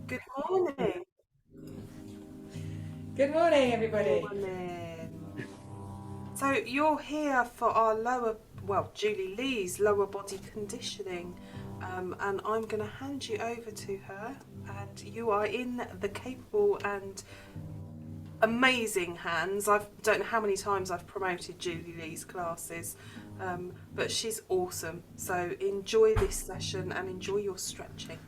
Good morning. Good morning, everybody. Morning. So you're here for our Julie Lee's lower body conditioning, and I'm going to hand you over to her. And you are in the capable and amazing hands. I don't know how many times I've promoted Julie Lee's classes, but she's awesome. So enjoy this session and enjoy your stretching.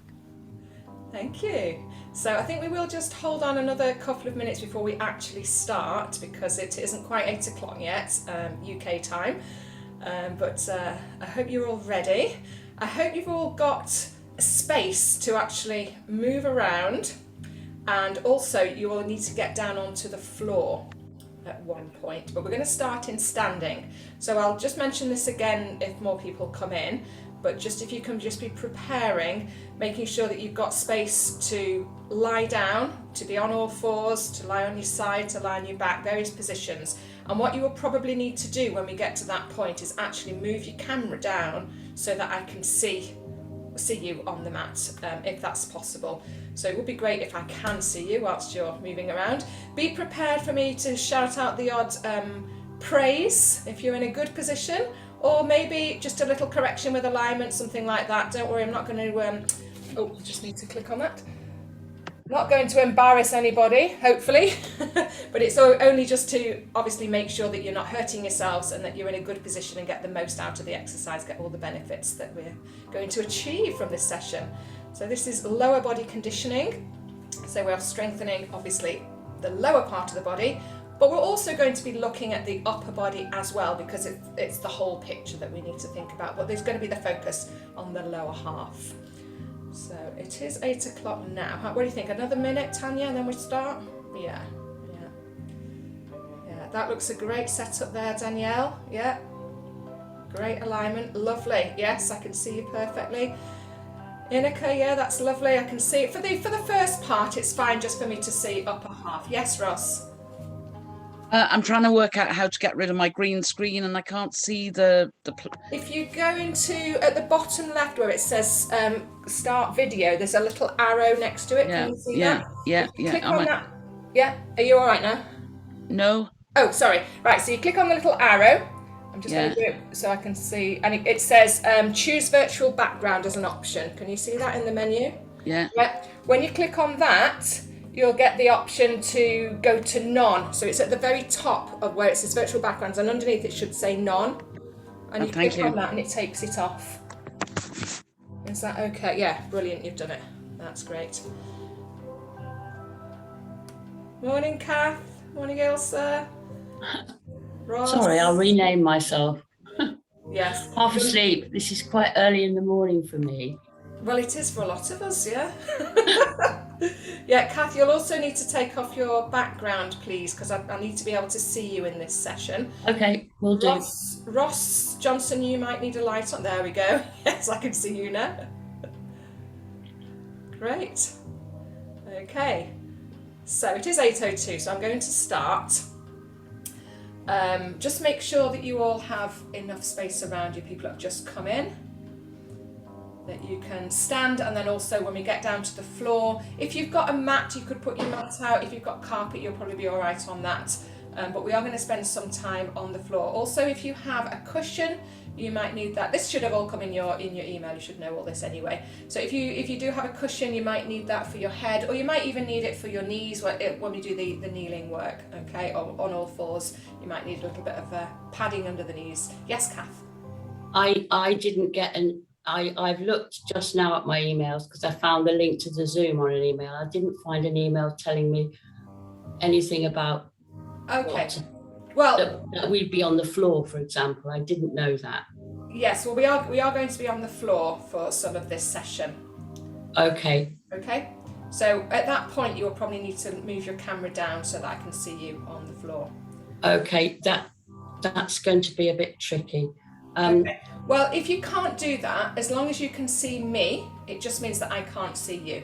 Thank you. So I think we will just hold on another couple of minutes before we actually start because it isn't quite 8 o'clock yet, UK time. But I hope you're all ready. I hope you've all got a space to actually move around, and also you will need to get down onto the floor at one point, but we're going to start in standing. So I'll just mention this again if more people come in, but just if you can just be preparing, making sure that you've got space to lie down, to be on all fours, to lie on your side, to lie on your back, various positions. And what you will probably need to do when we get to that point is actually move your camera down so that I can see you on the mat, if that's possible. So it would be great if I can see you whilst you're moving around. Be prepared for me to shout out the odd praise if you're in a good position, or maybe just a little correction with alignment, something like that. Don't worry, I'm not going to oh, just need to click on that. Not going to embarrass anybody, hopefully, but it's only just to obviously make sure that you're not hurting yourselves and that you're in a good position and get the most out of the exercise, get all the benefits that we're going to achieve from this session. So this is lower body conditioning. So we're strengthening, obviously, the lower part of the body, but we're also going to be looking at the upper body as well because it's the whole picture that we need to think about, but there's going to be the focus on the lower half. So it is 8 o'clock now. What do you think? Another minute, Tanya, and then we start? Yeah. That looks a great setup there, Danielle. Yeah. Great alignment. Lovely. Yes, I can see you perfectly. Inika, yeah, that's lovely. I can see it. For the first part, it's fine just for me to see upper half. Yes, Ross? I'm trying to work out how to get rid of my green screen, and I can't see the. If you go into at the bottom left where it says start video, there's a little arrow next to it. Yeah, Can you see yeah, that? yeah, If you yeah. click on that. Yeah. Are you all right now? No. Oh, sorry. Right. So you click on the little arrow. I'm just going to do it so I can see, and it says choose virtual background as an option. Can you see that in the menu? Yeah. Yeah. When you click on that, you'll get the option to go to none. So it's at the very top of where it says virtual backgrounds, and underneath it should say none. And you click on that and it takes it off. Is that okay? Yeah, brilliant, you've done it. That's great. Morning, Kath. Morning, Ilsa. Ross. Sorry, I'll rename myself. Yes. Half asleep. This is quite early in the morning for me. Well, it is for a lot of us, yeah. Yeah, Kath, you'll also need to take off your background, please, because I need to be able to see you in this session. Okay, we'll do. Ross Johnson, you might need a light on. There we go. Yes, I can see you now. Great. Okay. So it is 8:02, so I'm going to start. Just make sure that you all have enough space around you, people that have just come in, that you can stand, and then also when we get down to the floor, if you've got a mat, you could put your mat out. If you've got carpet, you'll probably be all right on that. But we are going to spend some time on the floor. Also, if you have a cushion, you might need that. This should have all come in your email. You should know all this anyway. So if you do have a cushion, you might need that for your head, or you might even need it for your knees when we do the kneeling work. Okay, or on all fours, you might need a little bit of padding under the knees. Yes, Kath. I didn't get I've looked just now at my emails because I found the link to the Zoom on an email. I didn't find an email telling me anything about that we'd be on the floor, for example. I didn't know that. Yes, well, we are going to be on the floor for some of this session. Okay. Okay. So at that point, you'll probably need to move your camera down so that I can see you on the floor. Okay, that's going to be a bit tricky. Okay. Well, if you can't do that, as long as you can see me, it just means that I can't see you.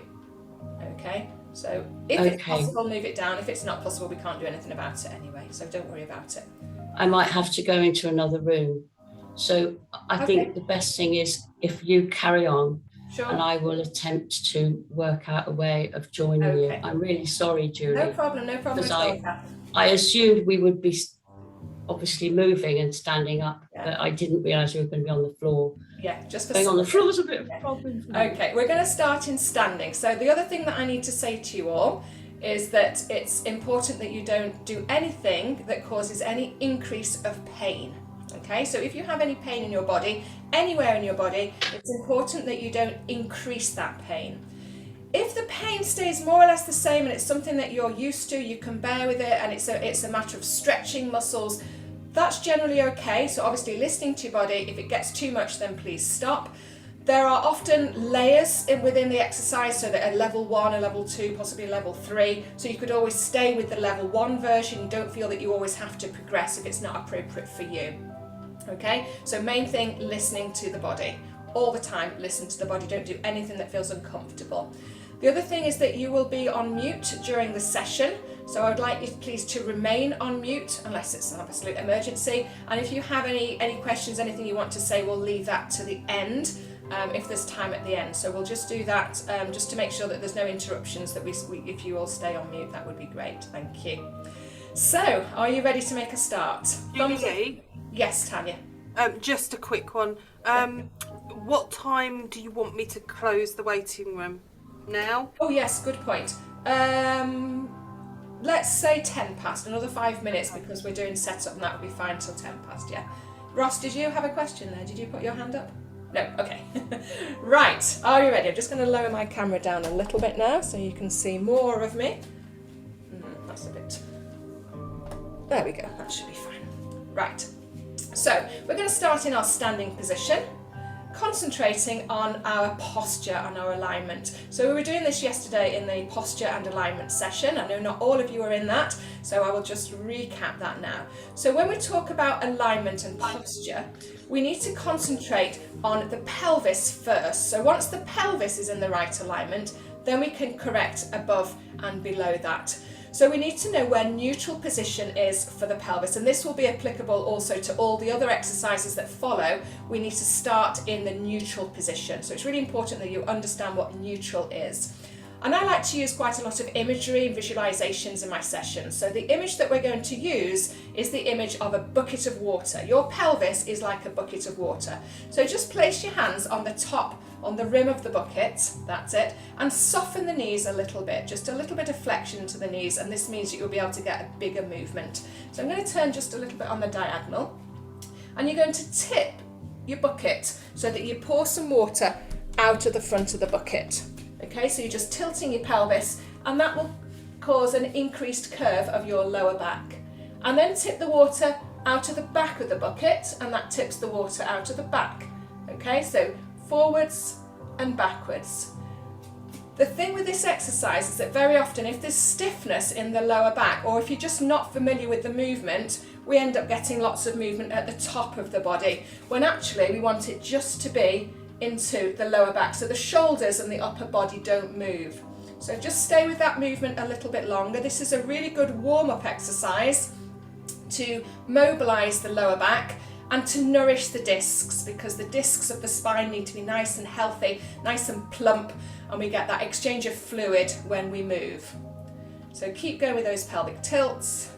Okay? So if it's possible, move it down. If it's not possible, we can't do anything about it anyway. So don't worry about it. I might have to go into another room. So I think the best thing is if you carry on Sure. and I will attempt to work out a way of joining you. Okay. I'm really sorry, Julie. No problem at all, Kath. I assumed we would be obviously moving and standing up, but I didn't realise we were going to be on the floor. Yeah, just for going on the floor is a bit of a problem for me. Okay, we're going to start in standing. So the other thing that I need to say to you all is that it's important that you don't do anything that causes any increase of pain. Okay, so if you have any pain in your body, anywhere in your body, it's important that you don't increase that pain. If the pain stays more or less the same and it's something that you're used to, you can bear with it, and it's a matter of stretching muscles, that's generally okay. So obviously listening to your body, if it gets too much, then please stop. There are often layers within the exercise, so that a level 1, a level 2, possibly a level 3. So you could always stay with the level 1 version. You don't feel that you always have to progress if it's not appropriate for you. Okay, so main thing, listening to the body. All the time, listen to the body. Don't do anything that feels uncomfortable. The other thing is that you will be on mute during the session. So I would like you please to remain on mute unless it's an absolute emergency. And if you have any questions, anything you want to say, we'll leave that to the end. If there's time at the end. So we'll just do that just to make sure that there's no interruptions, that if you all stay on mute, that would be great. Thank you. So, are you ready to make a start? Julie? Yes, Tanya. Just a quick one. What time do you want me to close the waiting room? Now? Oh yes, good point. Let's say 10 past, another 5 minutes, because we're doing setup and that will be fine till 10 past, yeah. Ross, did you have a question there? Did you put your hand up? No, okay. Right, are you ready? I'm just going to lower my camera down a little bit now so you can see more of me. That's a bit... There we go, that should be fine. Right, so we're going to start in our standing position, concentrating on our posture and our alignment. So we were doing this yesterday in the posture and alignment session. I know not all of you are in that, so I will just recap that now. So when we talk about alignment and posture, we need to concentrate on the pelvis first. So once the pelvis is in the right alignment, then we can correct above and below that. So we need to know where neutral position is for the pelvis, and this will be applicable also to all the other exercises that follow. We need to start in the neutral position. So it's really important that you understand what neutral is. And I like to use quite a lot of imagery and visualizations in my sessions. So the image that we're going to use is the image of a bucket of water. Your pelvis is like a bucket of water. So just place your hands on the top, on the rim of the bucket, that's it, and soften the knees a little bit, just a little bit of flexion to the knees, and this means that you'll be able to get a bigger movement. So I'm going to turn just a little bit on the diagonal, and you're going to tip your bucket so that you pour some water out of the front of the bucket. Okay, so you're just tilting your pelvis, and that will cause an increased curve of your lower back. And then tip the water out of the back of the bucket, and that tips the water out of the back. Okay, so forwards and backwards. The thing with this exercise is that very often if there's stiffness in the lower back, or if you're just not familiar with the movement, we end up getting lots of movement at the top of the body, when actually we want it just to be into the lower back, so the shoulders and the upper body don't move. So just stay with that movement a little bit longer. This is a really good warm-up exercise to mobilize the lower back and to nourish the discs, because the discs of the spine need to be nice and healthy, nice and plump, and we get that exchange of fluid when we move. So keep going with those pelvic tilts.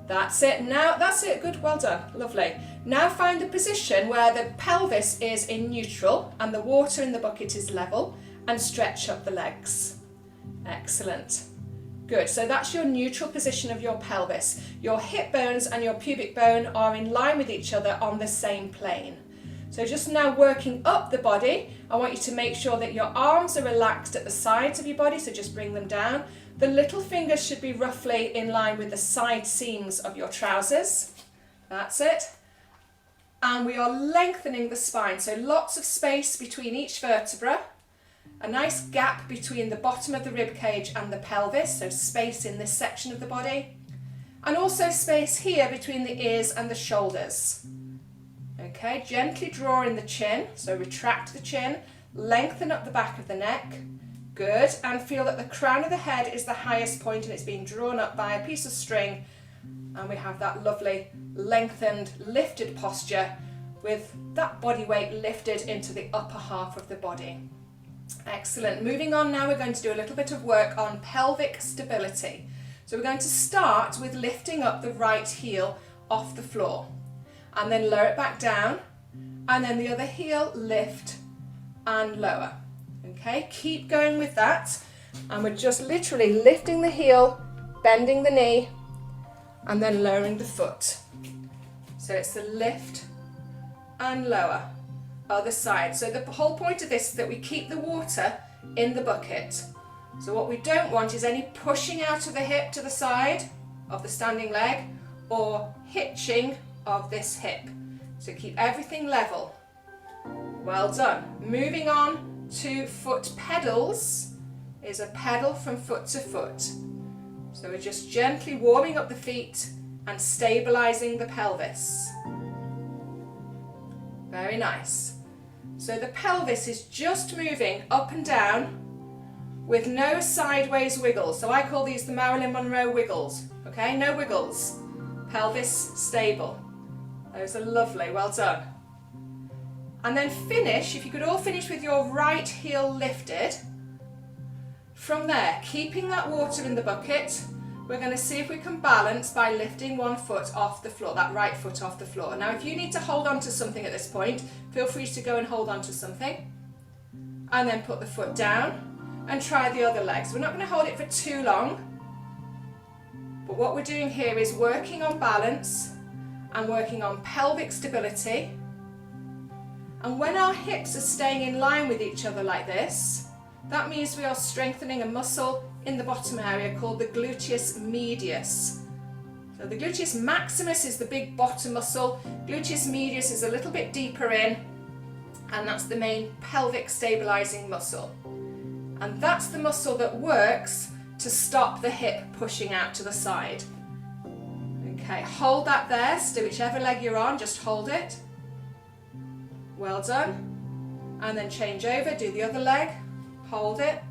That's it. Now, that's it. Good. Well done. Lovely. Now find the position where the pelvis is in neutral and the water in the bucket is level, and stretch up the legs. Excellent. Good. So that's your neutral position of your pelvis. Your hip bones and your pubic bone are in line with each other on the same plane. So just now working up the body, I want you to make sure that your arms are relaxed at the sides of your body, so just bring them down. The little fingers should be roughly in line with the side seams of your trousers. That's it. And we are lengthening the spine, so lots of space between each vertebra. A nice gap between the bottom of the rib cage and the pelvis, so space in this section of the body. And also space here between the ears and the shoulders. Okay, gently draw in the chin, so retract the chin, lengthen up the back of the neck. Good, and feel that the crown of the head is the highest point and it's being drawn up by a piece of string, and we have that lovely lengthened, lifted posture with that body weight lifted into the upper half of the body. Excellent. Moving on now, we're going to do a little bit of work on pelvic stability. So we're going to start with lifting up the right heel off the floor and then lower it back down, and then the other heel lift and lower. Okay, keep going with that, and we're just literally lifting the heel, bending the knee, and then lowering the foot. So it's the lift and lower. Other side. So the whole point of this is that we keep the water in the bucket. So what we don't want is any pushing out of the hip to the side of the standing leg or hitching of this hip. So keep everything level. Well done. Moving on to foot pedals is a pedal from foot to foot. So we're just gently warming up the feet and stabilizing the pelvis. Very nice. So the pelvis is just moving up and down with no sideways wiggles. So I call these the Marilyn Monroe wiggles. Okay, no wiggles. Pelvis stable. Those are lovely, well done. And then finish, if you could all finish with your right heel lifted. From there, keeping that water in the bucket, we're going to see if we can balance by lifting one foot off the floor, that right foot off the floor. Now, if you need to hold on to something at this point, feel free to go and hold on to something. And then put the foot down and try the other leg. So we're not going to hold it for too long. But what we're doing here is working on balance and working on pelvic stability. And when our hips are staying in line with each other like this, that means we are strengthening a muscle in the bottom area called the gluteus medius. So the gluteus maximus is the big bottom muscle, gluteus medius is a little bit deeper in, and that's the main pelvic stabilizing muscle. And that's the muscle that works to stop the hip pushing out to the side. Okay, hold that there, so whichever leg you're on, just hold it. Well done. And then change over, do the other leg, hold it.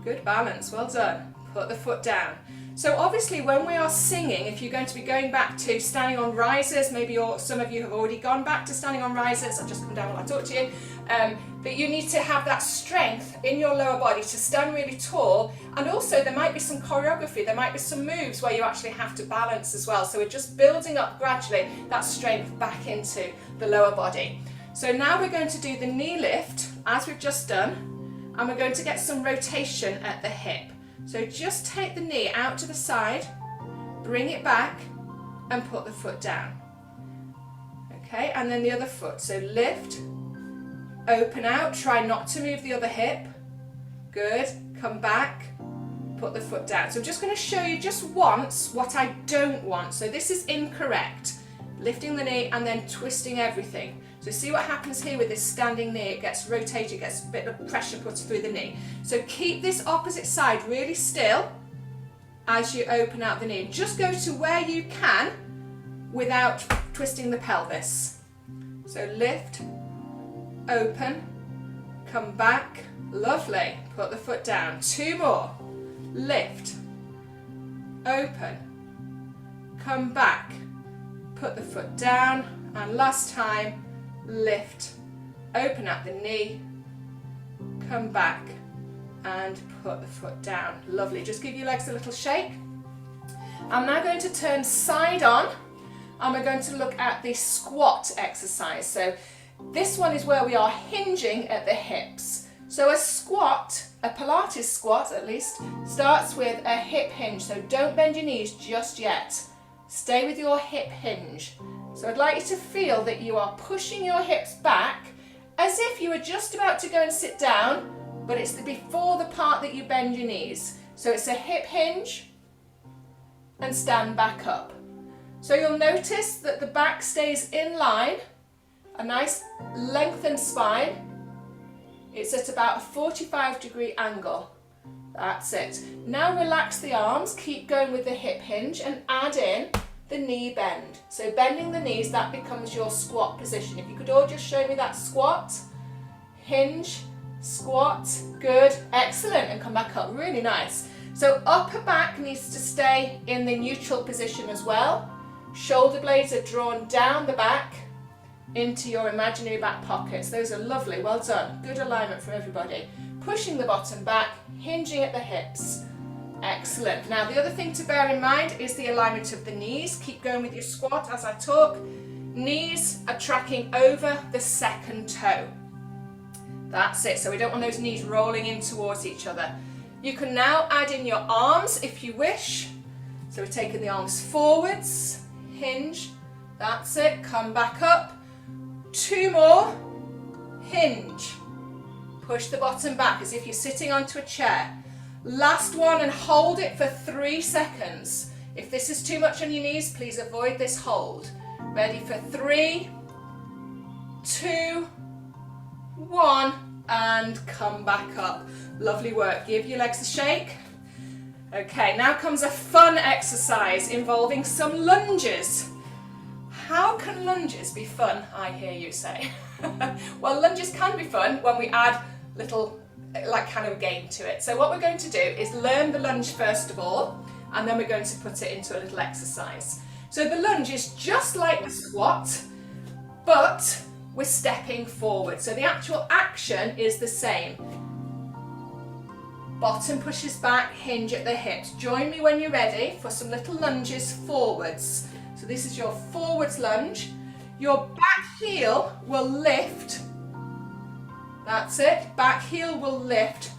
Good balance, well done. Put the foot down. So obviously when we are singing, if you're going to be going back to standing on risers, maybe some of you have already gone back to standing on risers, I've just come down while I talk to you, but you need to have that strength in your lower body to stand really tall, and also there might be some choreography, there might be some moves where you actually have to balance as well, so we're just building up gradually that strength back into the lower body. So now we're going to do the knee lift, as we've just done, and we're going to get some rotation at the hip. So just take the knee out to the side, bring it back, and put the foot down. Okay, and then the other foot. So lift, open out, try not to move the other hip. Good, come back, put the foot down. So I'm just going to show you just once what I don't want. So this is incorrect. Lifting the knee and then twisting everything. So see what happens here with this standing knee, it gets rotated, gets a bit of pressure put through the knee. So keep this opposite side really still as you open out the knee. Just go to where you can without twisting the pelvis. So lift, open, come back, lovely, put the foot down. Two more, lift, open, come back, put the foot down, and last time, lift, open up the knee, come back and put the foot down. Lovely, just give your legs a little shake. I'm now going to turn side on and we're going to look at the squat exercise. So this one is where we are hinging at the hips. So a squat, a Pilates squat at least, starts with a hip hinge. So don't bend your knees just yet. Stay with your hip hinge. So I'd like you to feel that you are pushing your hips back as if you were just about to go and sit down, but it's before the part that you bend your knees. So it's a hip hinge and stand back up. So you'll notice that the back stays in line, a nice lengthened spine. It's at about a 45-degree angle. That's it. Now relax the arms, keep going with the hip hinge and add in the knee bend. So bending the knees, that becomes your squat position. If you could all just show me that squat, hinge, squat, good, excellent, and come back up, really nice. So upper back needs to stay in the neutral position as well. Shoulder blades are drawn down the back, into your imaginary back pockets. Those are lovely, well done. Good alignment for everybody. Pushing the bottom back, hinging at the hips. Excellent. Now the other thing to bear in mind is the alignment of the knees. Keep going with your squat as I talk. Knees are tracking over the second toe. That's it. So we don't want those knees rolling in towards each other. You can now add in your arms if you wish. So we're taking the arms forwards, hinge. That's it. Come back up. 2 more. Hinge. Push the bottom back as if you're sitting onto a chair. Last one, and hold it for 3 seconds. If this is too much on your knees, please avoid this hold. Ready for 3, 2, 1, and come back up. Lovely work. Give your legs a shake. Okay, now comes a fun exercise involving some lunges. How can lunges be fun, I hear you say? Well, lunges can be fun when we add little kind of game to it. So what we're going to do is learn the lunge first of all, and then we're going to put it into a little exercise. So the lunge is just like the squat, but we're stepping forward. So the actual action is the same. Bottom pushes back, hinge at the hips. Join me when you're ready for some little lunges forwards. So this is your forwards lunge. Your back heel will lift. That's it. Back heel will lift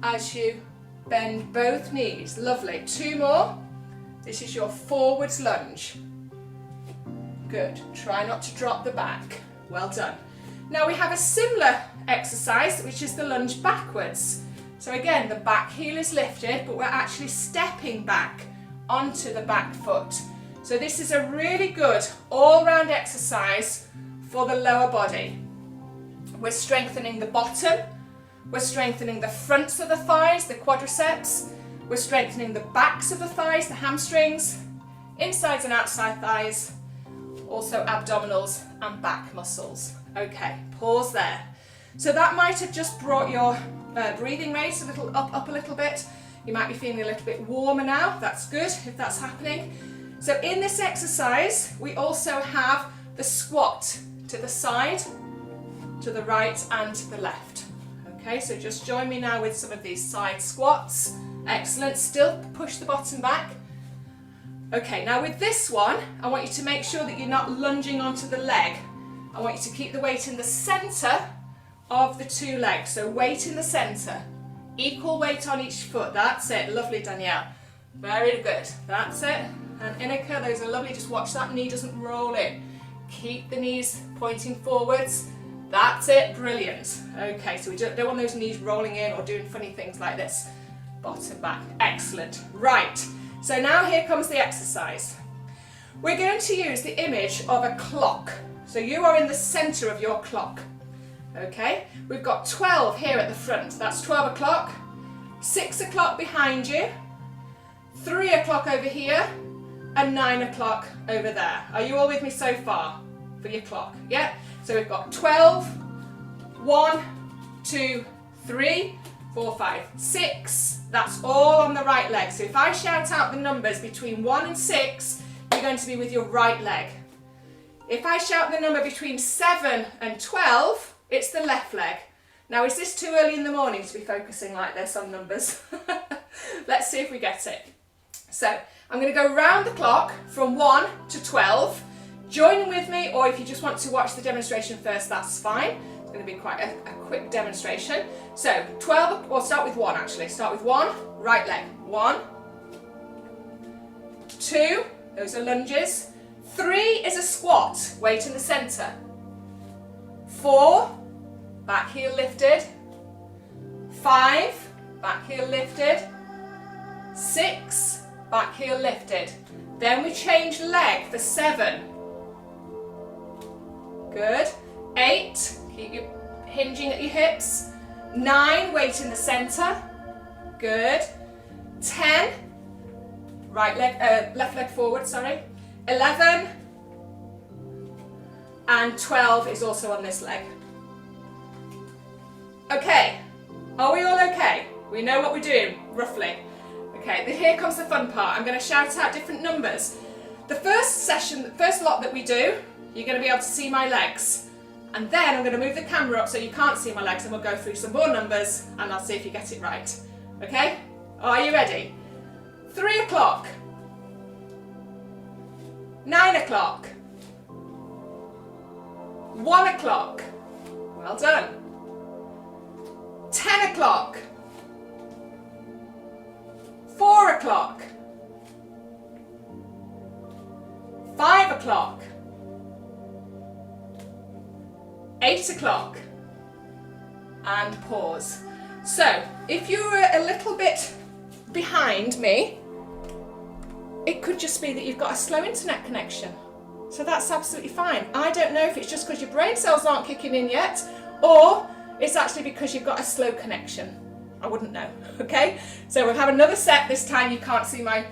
as you bend both knees. Lovely. 2 more. This is your forwards lunge. Good. Try not to drop the back. Well done. Now we have a similar exercise, which is the lunge backwards. So again, the back heel is lifted, but we're actually stepping back onto the back foot. So this is a really good all-round exercise for the lower body. We're strengthening the bottom, we're strengthening the fronts of the thighs, the quadriceps, we're strengthening the backs of the thighs, the hamstrings, insides and outside thighs, also abdominals and back muscles. Okay, pause there. So that might have just brought your breathing rate a little up a little bit. You might be feeling a little bit warmer now. That's good if that's happening. So in this exercise, we also have the squat to the side, to the right and to the left. Okay, so just join me now with some of these side squats. Excellent, still push the bottom back. Okay, now with this one, I want you to make sure that you're not lunging onto the leg. I want you to keep the weight in the centre of the 2 legs. So weight in the centre, equal weight on each foot. That's it, lovely Danielle. Very good, that's it. And Inika, those are lovely. Just watch that knee doesn't roll in. Keep the knees pointing forwards. That's it, brilliant. Okay, so we don't want those knees rolling in or doing funny things like this. Bottom back, excellent. Right, so now here comes the exercise. We're going to use the image of a clock. So you are in the centre of your clock. Okay, we've got 12 here at the front. That's 12 o'clock, 6 o'clock behind you, 3 o'clock over here, and 9 o'clock over there. Are you all with me so far for your clock? Yeah? So we've got 12, 1, 2, 3, 4, 5, 6. That's all on the right leg. So if I shout out the numbers between 1 and 6, you're going to be with your right leg. If I shout the number between 7 and 12, it's the left leg. Now, is this too early in the morning to be focusing like this on numbers? Let's see if we get it. So I'm going to go round the clock from 1 to 12. Join with me, or if you just want to watch the demonstration first, that's fine. It's going to be quite a quick demonstration. So 12, we'll start with 1 actually. Start with 1, right leg. 1, 2, those are lunges. 3 is a squat, weight in the centre. 4, back heel lifted. 5, back heel lifted. 6, back heel lifted. Then we change leg for 7. Good. 8, keep you hinging at your hips. 9, weight in the centre. Good. 10, right leg, left leg forward, sorry. 11, and 12 is also on this leg. Okay, are we all okay? We know what we're doing, roughly. Okay, here comes the fun part. I'm going to shout out different numbers. The first session, the first lot that we do, you're going to be able to see my legs. And then I'm going to move the camera up so you can't see my legs, and we'll go through some more numbers and I'll see if you get it right. Okay? Are you ready? 3 o'clock. 9 o'clock. 1 o'clock. Well done. 10 o'clock. 4 o'clock. 5 o'clock. 8 o'clock. And pause. So, if you were a little bit behind me, it could just be that you've got a slow internet connection. So that's absolutely fine. I don't know if it's just because your brain cells aren't kicking in yet, or it's actually because you've got a slow connection. I wouldn't know, okay? So we'll have another set. This time you can't see my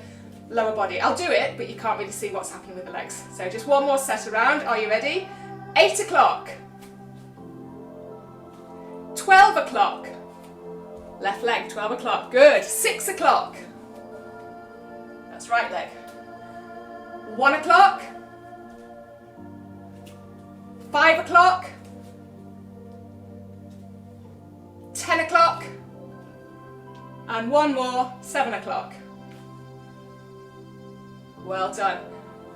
lower body. I'll do it, but you can't really see what's happening with the legs. So just one more set around. Are you ready? 8 o'clock. 12 o'clock. Left leg, 12 o'clock. Good. 6 o'clock. That's right leg. 1 o'clock. 5 o'clock. 10 o'clock. And one more, 7 o'clock. Well done.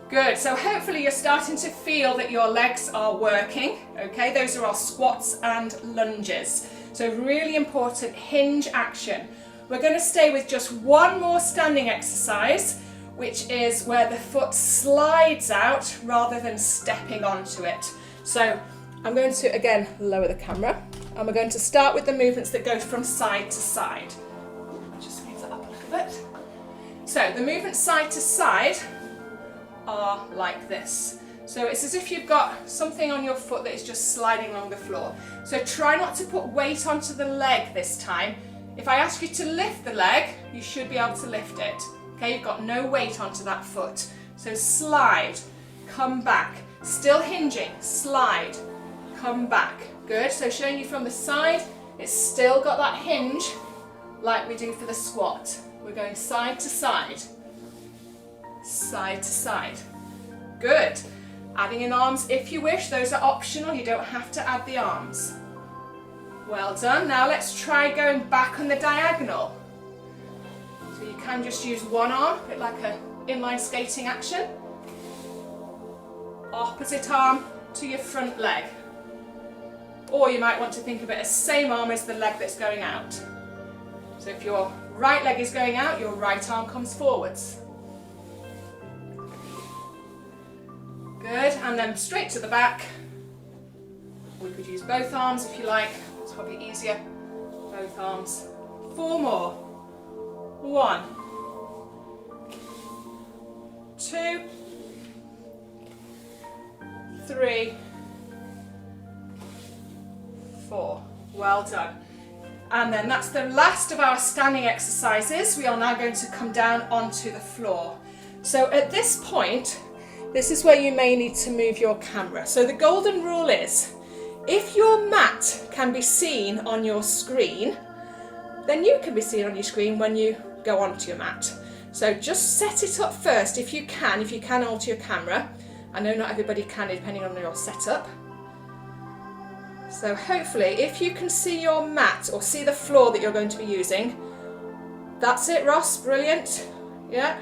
Good, so hopefully you're starting to feel that your legs are working, okay? Those are our squats and lunges. So really important hinge action. We're going to stay with just one more standing exercise, which is where the foot slides out rather than stepping onto it. So I'm going to, again, lower the camera, and we're going to start with the movements that go from side to side. Just move that up a little bit. So the movements side to side are like this. So it's as if you've got something on your foot that is just sliding along the floor. So try not to put weight onto the leg this time. If I ask you to lift the leg, you should be able to lift it. Okay, you've got no weight onto that foot. So slide, come back, still hinging, slide, come back. Good, so showing you from the side, it's still got that hinge like we do for the squat. We're going side to side, side to side. Good. Adding in arms if you wish, those are optional, you don't have to add the arms. Well done. Now let's try going back on the diagonal. So you can just use one arm, a bit like an inline skating action. Opposite arm to your front leg. Or you might want to think of it as same arm as the leg that's going out. So if your right leg is going out, your right arm comes forwards. Good, and then straight to the back. We could use both arms if you like, it's probably easier. Both arms. 4 more. 1, 2, 3, 4. Well done. And then that's the last of our standing exercises. We are now going to come down onto the floor. So at this point, this is where you may need to move your camera. So the golden rule is, if your mat can be seen on your screen, then you can be seen on your screen when you go onto your mat. So just set it up first if you can alter your camera. I know not everybody can depending on your setup. So hopefully if you can see your mat or see the floor that you're going to be using, that's it, Ross, brilliant. Yeah.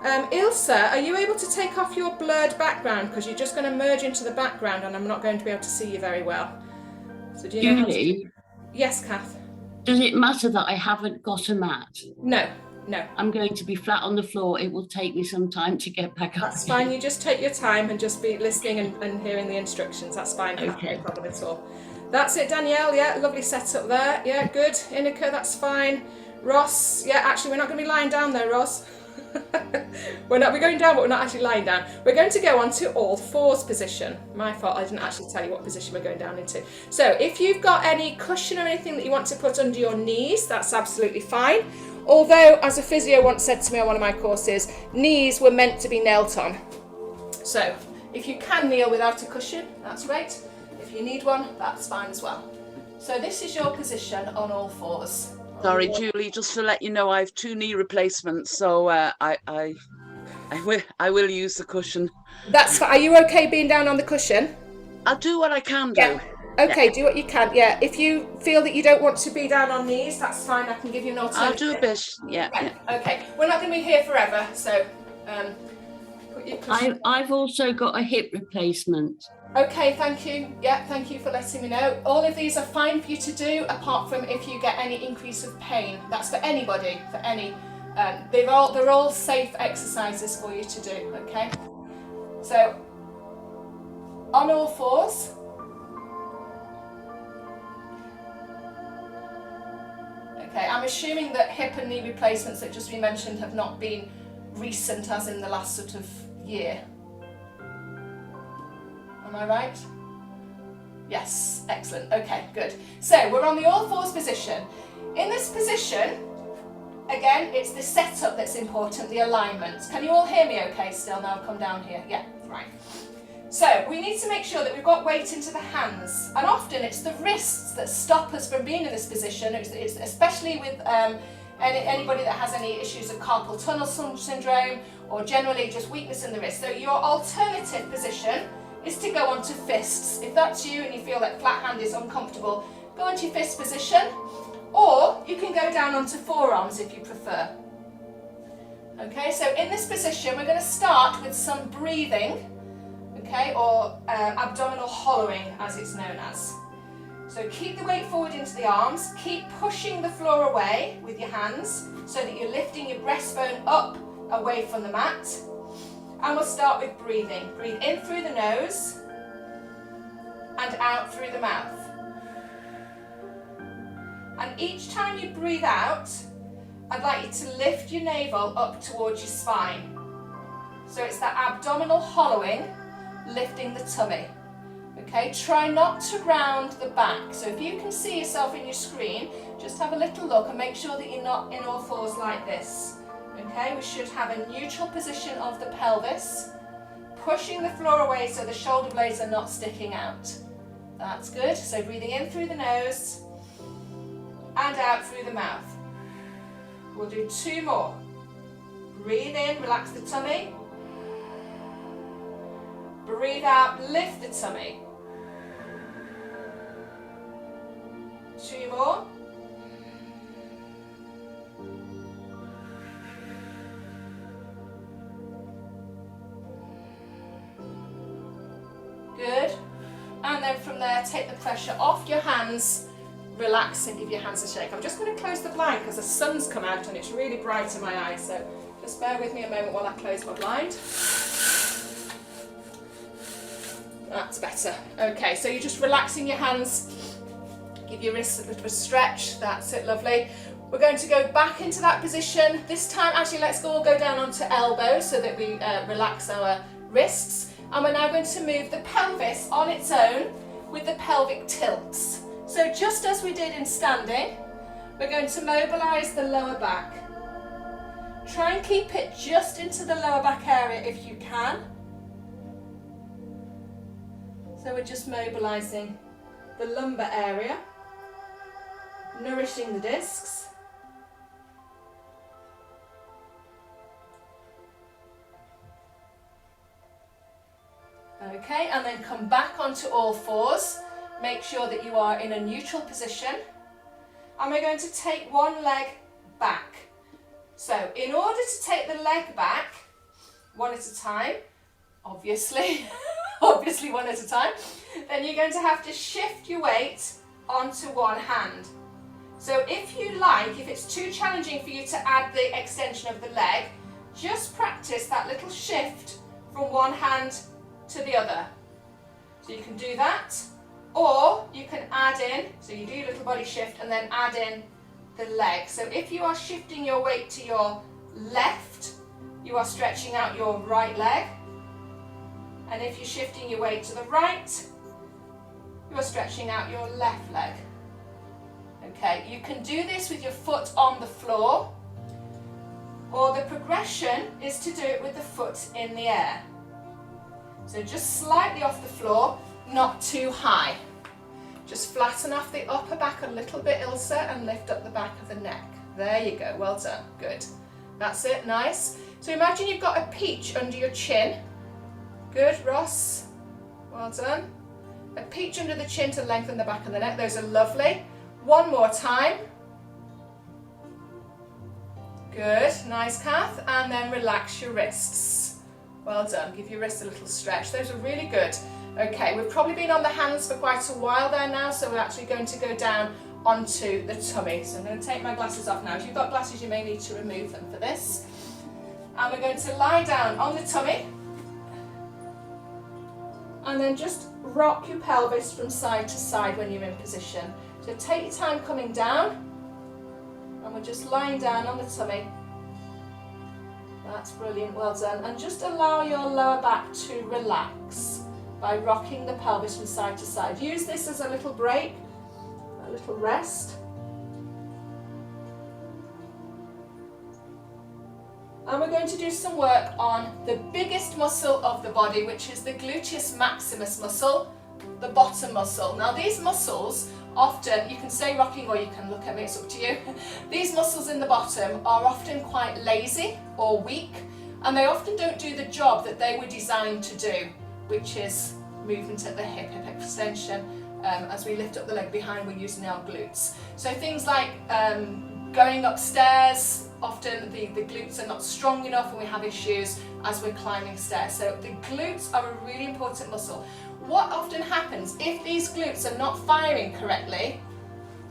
Ilsa, are you able to take off your blurred background, because you're just going to merge into the background and I'm not going to be able to see you very well. So do you know Julie, Yes, Kath. does it matter that I haven't got a mat? No, no. I'm going to be flat on the floor. It will take me some time to get back up. That's fine. You just take your time and just be listening and hearing the instructions. That's fine. Okay. No problem at all. That's it, Danielle. Yeah, lovely setup there. Yeah, good. Inika, that's fine. Ross, yeah, actually, we're not going to be lying down there, Ross. We're going down, but we're not actually lying down. We're going to go on to all fours position. My fault, I didn't actually tell you what position we're going down into. So if you've got any cushion or anything that you want to put under your knees, that's absolutely fine. Although, as a physio once said to me on one of my courses, knees were meant to be knelt on. So if you can kneel without a cushion, that's great. If you need one, that's fine as well. So this is your position on all fours. Sorry, Julie, just to let you know, I have 2 knee replacements, so I I will use the cushion. That's fine. Are you okay being down on the cushion? I'll do what I can do. Yeah. Okay, do what you can. Yeah. If you feel that you don't want to be down on knees, that's fine. I can give you an alternative. I'll do a bit. Yeah. Okay. We're not going to be here forever, so put your cushion. I've also got a hip replacement. Okay, thank you. Yeah, thank you for letting me know. All of these are fine for you to do, apart from if you get any increase of pain. That's for anybody, for any. They're all safe exercises for you to do. Okay. So on all fours. Okay, I'm assuming that hip and knee replacements that just we mentioned have not been recent, as in the last sort of year. Am I right? Yes, excellent. Okay, good. So we're on the all fours position. In this position, again, it's the setup that's important, the alignment. Can you all hear me okay still now? I've come down here. Yeah, right. So we need to make sure that we've got weight into the hands, and often it's the wrists that stop us from being in this position. It's especially with anybody that has any issues of carpal tunnel syndrome or generally just weakness in the wrist. So your alternative position is to go onto fists. If that's you and you feel like flat hand is uncomfortable, go onto your fist position, or you can go down onto forearms if you prefer. Okay, so in this position we're going to start with some breathing. Okay, or abdominal hollowing, as it's known as. So keep the weight forward into the arms, keep pushing the floor away with your hands so that you're lifting your breastbone up away from the mat. And we'll start with breathing. Breathe in through the nose and out through the mouth. And each time you breathe out, I'd like you to lift your navel up towards your spine. So it's that abdominal hollowing, lifting the tummy. Okay, try not to round the back. So if you can see yourself in your screen, just have a little look and make sure that you're not in all fours like this. Okay, we should have a neutral position of the pelvis, pushing the floor away so the shoulder blades are not sticking out. That's good. So breathing in through the nose and out through the mouth. We'll do 2 more. Breathe in, relax the tummy. Breathe out, lift the tummy. 2 more. Good. And then from there, take the pressure off your hands, relax and give your hands a shake. I'm just going to close the blind because the sun's come out and it's really bright in my eyes. So just bear with me a moment while I close my blind. That's better. Okay, so you're just relaxing your hands, give your wrists a little bit of a stretch. That's it, lovely. We're going to go back into that position. This time, actually, let's all go down onto elbows so that we relax our wrists. And we're now going to move the pelvis on its own with the pelvic tilts. So just as we did in standing, we're going to mobilise the lower back. Try and keep it just into the lower back area if you can. So we're just mobilising the lumbar area, nourishing the discs. Okay, and then come back onto all fours. Make sure that you are in a neutral position. And we're going to take one leg back. So in order to take the leg back, one at a time, obviously, obviously one at a time, then you're going to have to shift your weight onto one hand. So if you like, if it's too challenging for you to add the extension of the leg, just practice that little shift from one hand to the other. So you can do that, or you can add in, so you do your little body shift and then add in the leg. So if you are shifting your weight to your left, you are stretching out your right leg. And if you're shifting your weight to the right, you are stretching out your left leg. Okay, you can do this with your foot on the floor, or the progression is to do it with the foot in the air. So just slightly off the floor, not too high. Just flatten off the upper back a little bit, Ilse, and lift up the back of the neck. There you go, well done, good. That's it, nice. So imagine you've got a peach under your chin. Good, Ross. Well done. A peach under the chin to lengthen the back of the neck. Those are lovely. One more time. Good, nice, Kath. And then relax your wrists. Well done. Give your wrists a little stretch. Those are really good. Okay, we've probably been on the hands for quite a while there now, so we're actually going to go down onto the tummy. So I'm going to take my glasses off now. If you've got glasses, you may need to remove them for this. And we're going to lie down on the tummy. And then just rock your pelvis from side to side when you're in position. So take your time coming down. And we're just lying down on the tummy. That's brilliant, well done. And just allow your lower back to relax by rocking the pelvis from side to side. Use this as a little break, a little rest. And we're going to do some work on the biggest muscle of the body, which is the gluteus maximus muscle, the bottom muscle. Now these muscles, often, you can say rocking or you can look at me, it's up to you. These muscles in the bottom are often quite lazy or weak, and they often don't do the job that they were designed to do, which is movement at the hip extension. As we lift up the leg behind, we're using our glutes. So things like going upstairs, often the glutes are not strong enough and we have issues as we're climbing stairs. So the glutes are a really important muscle. What often happens if these glutes are not firing correctly,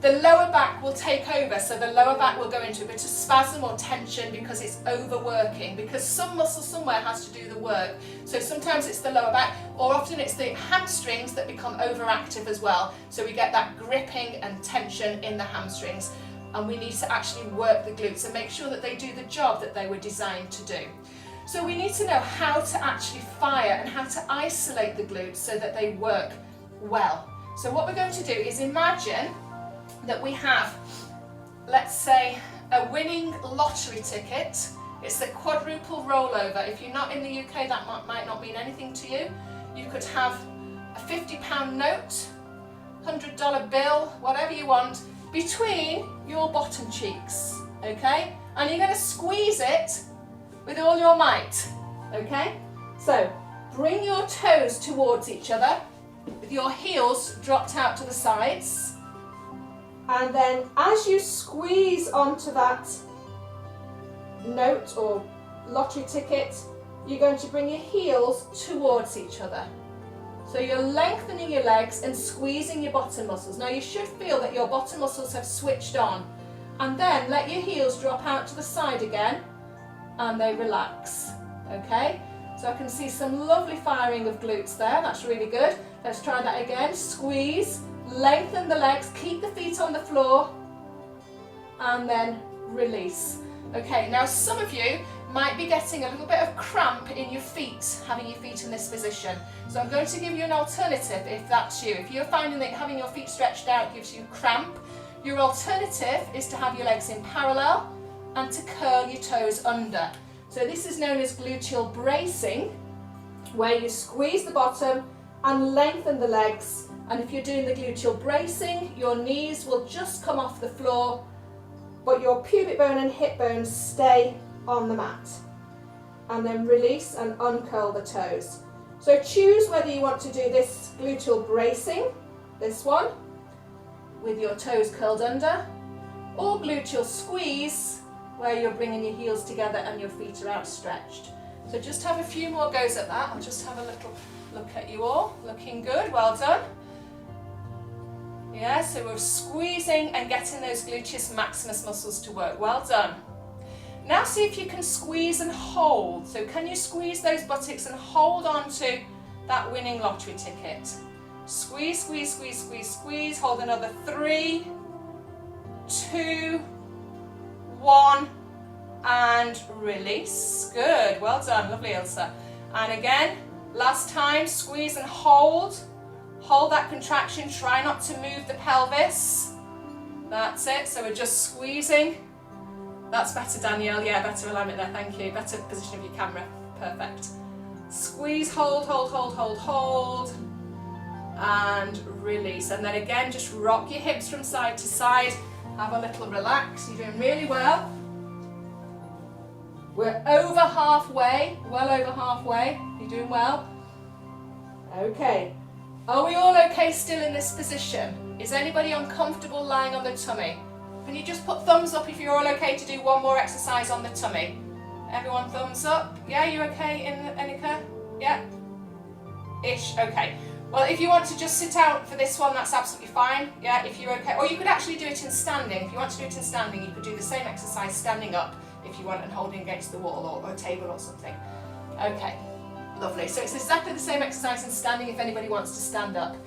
the lower back will take over. So the lower back will go into a bit of spasm or tension because it's overworking, because some muscle somewhere has to do the work. So sometimes it's the lower back, or often it's the hamstrings that become overactive as well. So we get that gripping and tension in the hamstrings, and we need to actually work the glutes and make sure that they do the job that they were designed to do. So we need to know how to actually fire and how to isolate the glutes so that they work well. So what we're going to do is imagine that we have, let's say, a winning lottery ticket. It's the quadruple rollover. If you're not in the UK, that might not mean anything to you. You could have a £50 note, $100 bill, whatever you want, between your bottom cheeks, okay? And you're going to squeeze it with all your might, okay? So bring your toes towards each other with your heels dropped out to the sides. And then as you squeeze onto that note or lottery ticket, you're going to bring your heels towards each other. So you're lengthening your legs and squeezing your bottom muscles. Now you should feel that your bottom muscles have switched on. And then let your heels drop out to the side again and they relax, okay? So I can see some lovely firing of glutes there, that's really good. Let's try that again. Squeeze, lengthen the legs, keep the feet on the floor, and then release. Okay, now some of you might be getting a little bit of cramp in your feet, having your feet in this position. So I'm going to give you an alternative if that's you. If you're finding that having your feet stretched out gives you cramp, your alternative is to have your legs in parallel and to curl your toes under. So this is known as gluteal bracing, where you squeeze the bottom and lengthen the legs. And if you're doing the gluteal bracing, your knees will just come off the floor, but your pubic bone and hip bones stay on the mat. And then release and uncurl the toes. So choose whether you want to do this gluteal bracing, this one, with your toes curled under, or gluteal squeeze, where you're bringing your heels together and your feet are outstretched. So just have a few more goes at that. I'll just have a little look at you all. Looking good, well done. Yeah, so we're squeezing and getting those gluteus maximus muscles to work. Well done. Now see if you can squeeze and hold. So can you squeeze those buttocks and hold on to that winning lottery ticket? Squeeze, squeeze, squeeze, squeeze, squeeze. Hold another 3, 2, 1, and release. Good, well done, lovely Ilsa. And again, last time, squeeze and hold. Hold that contraction, try not to move the pelvis. That's it, so we're just squeezing. That's better, Danielle, yeah, better alignment there, thank you. Better position of your camera, perfect. Squeeze, hold, hold, hold, hold, hold. And release. And then again, just rock your hips from side to side. Have a little relax, you're doing really well. We're over halfway, well over halfway. You're doing well. Okay. Are we all okay still in this position? Is anybody uncomfortable lying on the tummy? Can you just put thumbs up if you're all okay to do one more exercise on the tummy? Everyone thumbs up? Yeah, you okay, Enika? Yeah? Ish, okay. Well, if you want to just sit out for this one, that's absolutely fine. Yeah, if you're okay. Or you could actually do it in standing. If you want to do it in standing, you could do the same exercise standing up if you want and holding against the wall or a table or something. Okay, lovely. So it's exactly the same exercise in standing if anybody wants to stand up.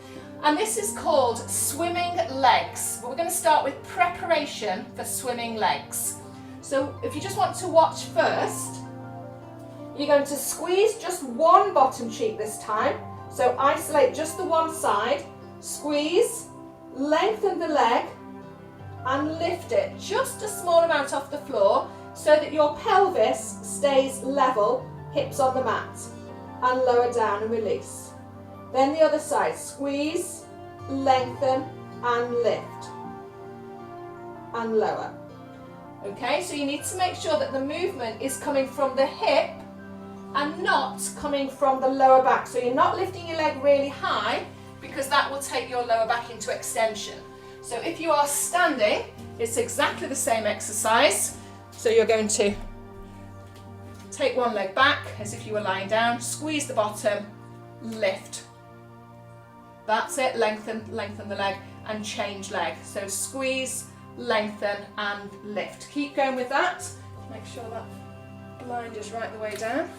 And this is called swimming legs. But we're going to start with preparation for swimming legs. So if you just want to watch first, you're going to squeeze just one bottom cheek this time. So isolate just the one side, squeeze, lengthen the leg and lift it just a small amount off the floor so that your pelvis stays level, hips on the mat, and lower down and release. Then the other side, squeeze, lengthen and lift and lower. Okay, so you need to make sure that the movement is coming from the hip and not coming from the lower back. So you're not lifting your leg really high because that will take your lower back into extension. So if you are standing, it's exactly the same exercise. So you're going to take one leg back as if you were lying down, squeeze the bottom, lift. That's it, lengthen the leg and change leg. So squeeze, lengthen and lift. Keep going with that. Make sure that blind is right the way down.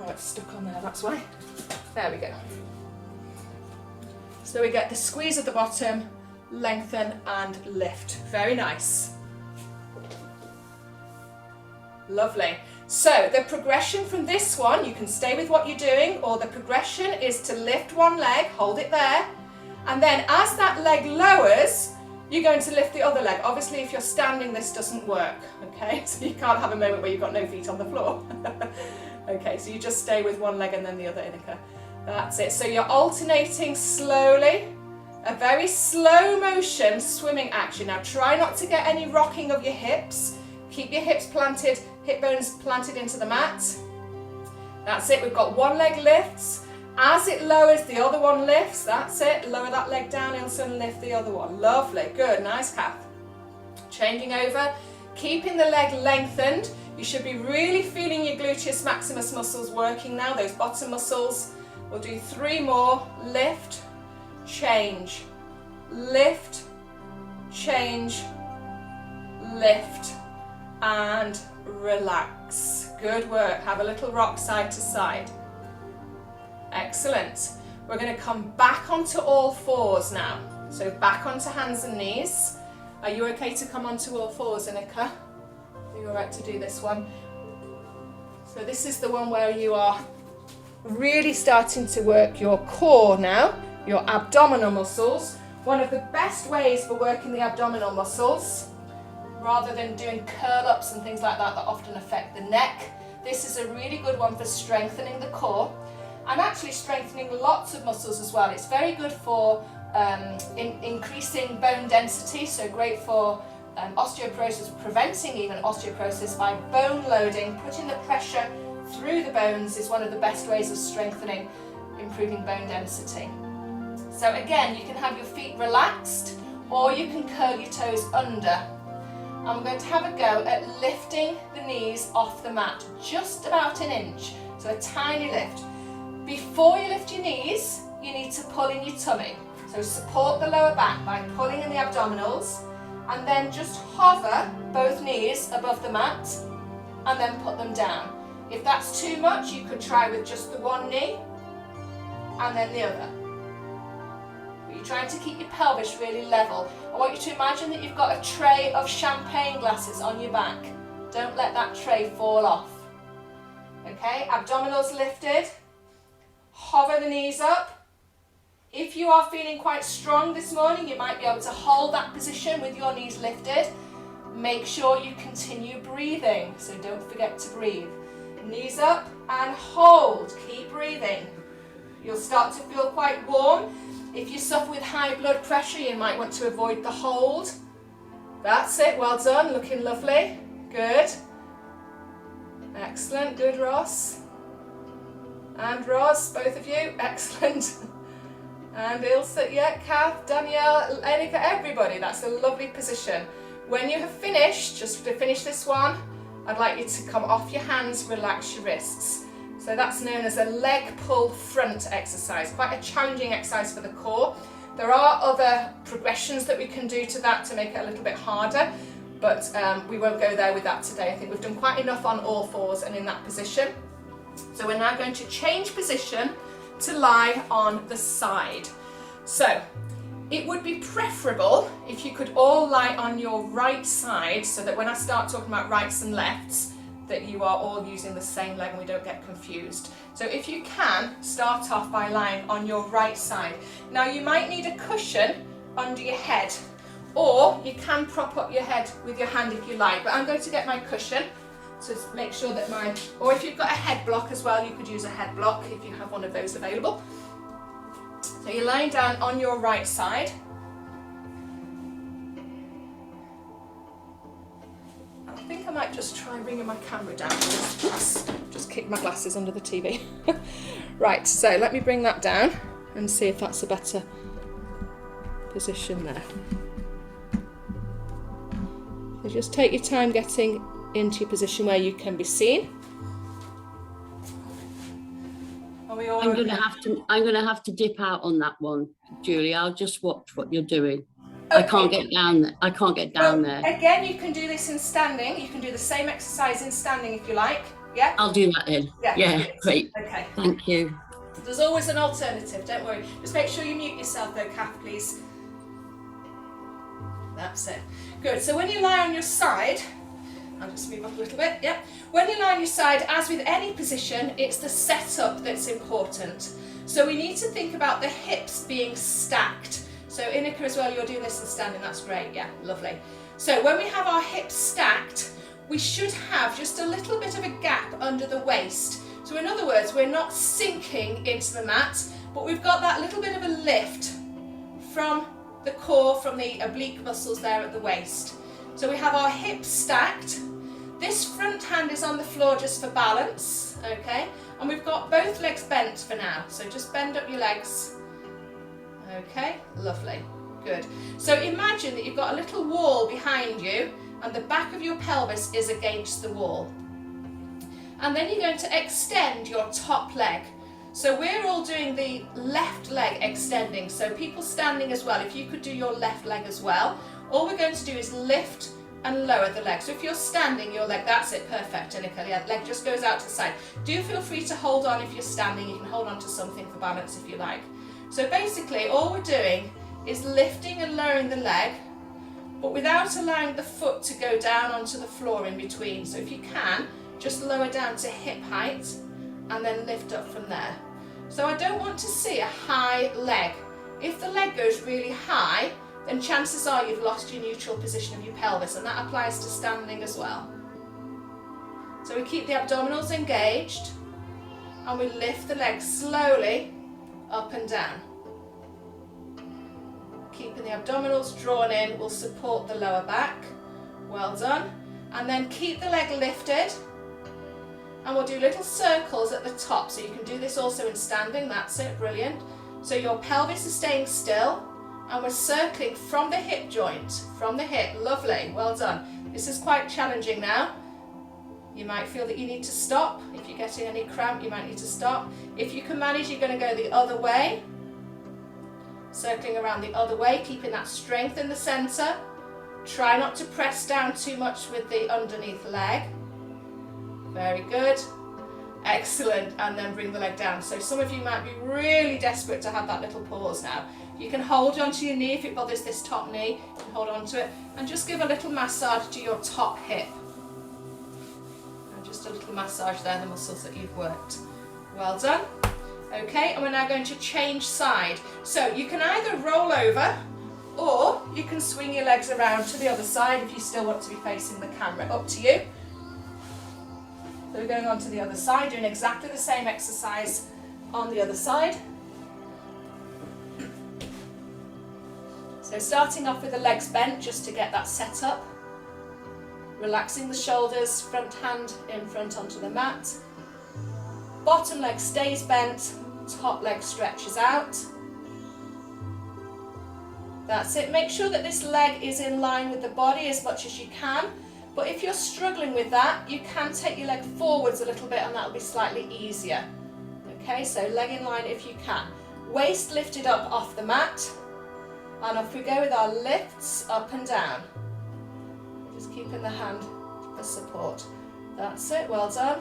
Oh, it's stuck on there, that's why. There we go. So we get the squeeze at the bottom, lengthen and lift. Very nice. Lovely. So the progression from this one, you can stay with what you're doing, or the progression is to lift one leg, hold it there, and then as that leg lowers, you're going to lift the other leg. Obviously, if you're standing, this doesn't work, okay? So you can't have a moment where you've got no feet on the floor. Okay, so you just stay with one leg and then the other, Inika. That's it. So you're alternating slowly, a very slow motion swimming action. Now try not to get any rocking of your hips. Keep your hips planted, hip bones planted into the mat. That's it. We've got one leg lifts. As it lowers, the other one lifts. That's it. Lower that leg down, Ilse, and lift the other one. Lovely. Good. Nice, Kath. Changing over. Keeping the leg lengthened. You should be really feeling your gluteus maximus muscles working now, those bottom muscles. We'll do 3 more. Lift, change, lift, change, lift, and relax. Good work. Have a little rock side to side. Excellent. We're going to come back onto all fours now. So back onto hands and knees. Are you okay to come onto all fours, Inika? Are you alright to do this one? So this is the one where you are really starting to work your core now, your abdominal muscles. One of the best ways for working the abdominal muscles, rather than doing curl-ups and things like that that often affect the neck. This is a really good one for strengthening the core and actually strengthening lots of muscles as well. It's very good for increasing bone density, so great for osteoporosis, preventing even osteoporosis by bone loading. Putting the pressure through the bones is one of the best ways of strengthening, improving bone density. So again, you can have your feet relaxed or you can curl your toes under. And we're going to have a go at lifting the knees off the mat, just about an inch, so a tiny lift. Before you lift your knees, you need to pull in your tummy. So support the lower back by pulling in the abdominals and then just hover both knees above the mat and then put them down. If that's too much, you could try with just the one knee and then the other. But you're trying to keep your pelvis really level. I want you to imagine that you've got a tray of champagne glasses on your back. Don't let that tray fall off. Okay, abdominals lifted. Hover the knees up. If you are feeling quite strong this morning, you might be able to hold that position with your knees lifted. Make sure you continue breathing, so don't forget to breathe. Knees up and hold. Keep breathing. You'll start to feel quite warm. If you suffer with high blood pressure, you might want to avoid the hold. That's it. Well done. Looking lovely. Good. Excellent, good, Ross. And Ross, both of you, excellent. And Ilse, yeah, Kath, Danielle, Enika, everybody, that's a lovely position. When you have finished, just to finish this one, I'd like you to come off your hands, relax your wrists. So that's known as a leg pull front exercise, quite a challenging exercise for the core. There are other progressions that we can do to that to make it a little bit harder, but we won't go there with that today. I think we've done quite enough on all fours and in that position. So we're now going to change position to lie on the side. So it would be preferable if you could all lie on your right side, so that when I start talking about rights and lefts, that you are all using the same leg and we don't get confused. So if you can, start off by lying on your right side. Now you might need a cushion under your head, or you can prop up your head with your hand if you like, but I'm going to get my cushion to make sure that or if you've got a head block as well, you could use a head block if you have one of those available. So you're lying down on your right side. I think I might just try bringing my camera down. Just kick my glasses under the TV. Right, so let me bring that down and see if that's a better position there. So just take your time getting into your position where you can be seen. Are we all I'm okay? gonna have to dip out on that one, Julie. I'll just watch what you're doing. Okay. I can't get down there. I can't get down there. Again, you can do this in standing. You can do the same exercise in standing if you like. Yeah? I'll do that then. Yeah, great. Okay. Thank you. There's always an alternative, don't worry. Just make sure you mute yourself though, Kath, please. That's it. Good. So when you lie on your side, I'll just move up a little bit, yeah. When you lie on your side, as with any position, it's the setup that's important. So we need to think about the hips being stacked. So Inika as well, you're doing this in standing, that's great, yeah, lovely. So when we have our hips stacked, we should have just a little bit of a gap under the waist. So in other words, we're not sinking into the mat, but we've got that little bit of a lift from the core, from the oblique muscles there at the waist. So we have our hips stacked. This front hand is on the floor just for balance, okay? And we've got both legs bent for now. So just bend up your legs. Okay, lovely, good. So imagine that you've got a little wall behind you and the back of your pelvis is against the wall. And then you're going to extend your top leg. So we're all doing the left leg extending. So people standing as well, if you could do your left leg as well. All we're going to do is lift and lower the leg. So if you're standing, your leg, that's it, perfect, Inika. Yeah, leg just goes out to the side. Do feel free to hold on if you're standing. You can hold on to something for balance if you like. So basically, all we're doing is lifting and lowering the leg, but without allowing the foot to go down onto the floor in between. So if you can, just lower down to hip height and then lift up from there. So I don't want to see a high leg. If the leg goes really high, then chances are you've lost your neutral position of your pelvis, and that applies to standing as well. So we keep the abdominals engaged and we lift the leg slowly up and down. Keeping the abdominals drawn in will support the lower back. Well done. And then keep the leg lifted. And we'll do little circles at the top. So you can do this also in standing. That's it, brilliant. So your pelvis is staying still. And we're circling from the hip joint, from the hip, lovely, well done. This is quite challenging now. You might feel that you need to stop. If you're getting any cramp, you might need to stop. If you can manage, you're going to go the other way. Circling around the other way, keeping that strength in the center. Try not to press down too much with the underneath leg. Very good. Excellent, and then bring the leg down. So some of you might be really desperate to have that little pause now. You can hold onto your knee if it bothers this top knee. You can hold on to it and just give a little massage to your top hip. And just a little massage there, the muscles that you've worked. Well done. Okay, and we're now going to change side. So you can either roll over or you can swing your legs around to the other side if you still want to be facing the camera. Up to you. So we're going on to the other side, doing exactly the same exercise on the other side. So starting off with the legs bent just to get that set up. Relaxing the shoulders, front hand in front onto the mat. Bottom leg stays bent, top leg stretches out. That's it. Make sure that this leg is in line with the body as much as you can. But if you're struggling with that, you can take your leg forwards a little bit and that'll be slightly easier. Okay, so leg in line if you can. Waist lifted up off the mat. And off we go with our lifts up and down. Just keeping the hand for support. That's it, well done.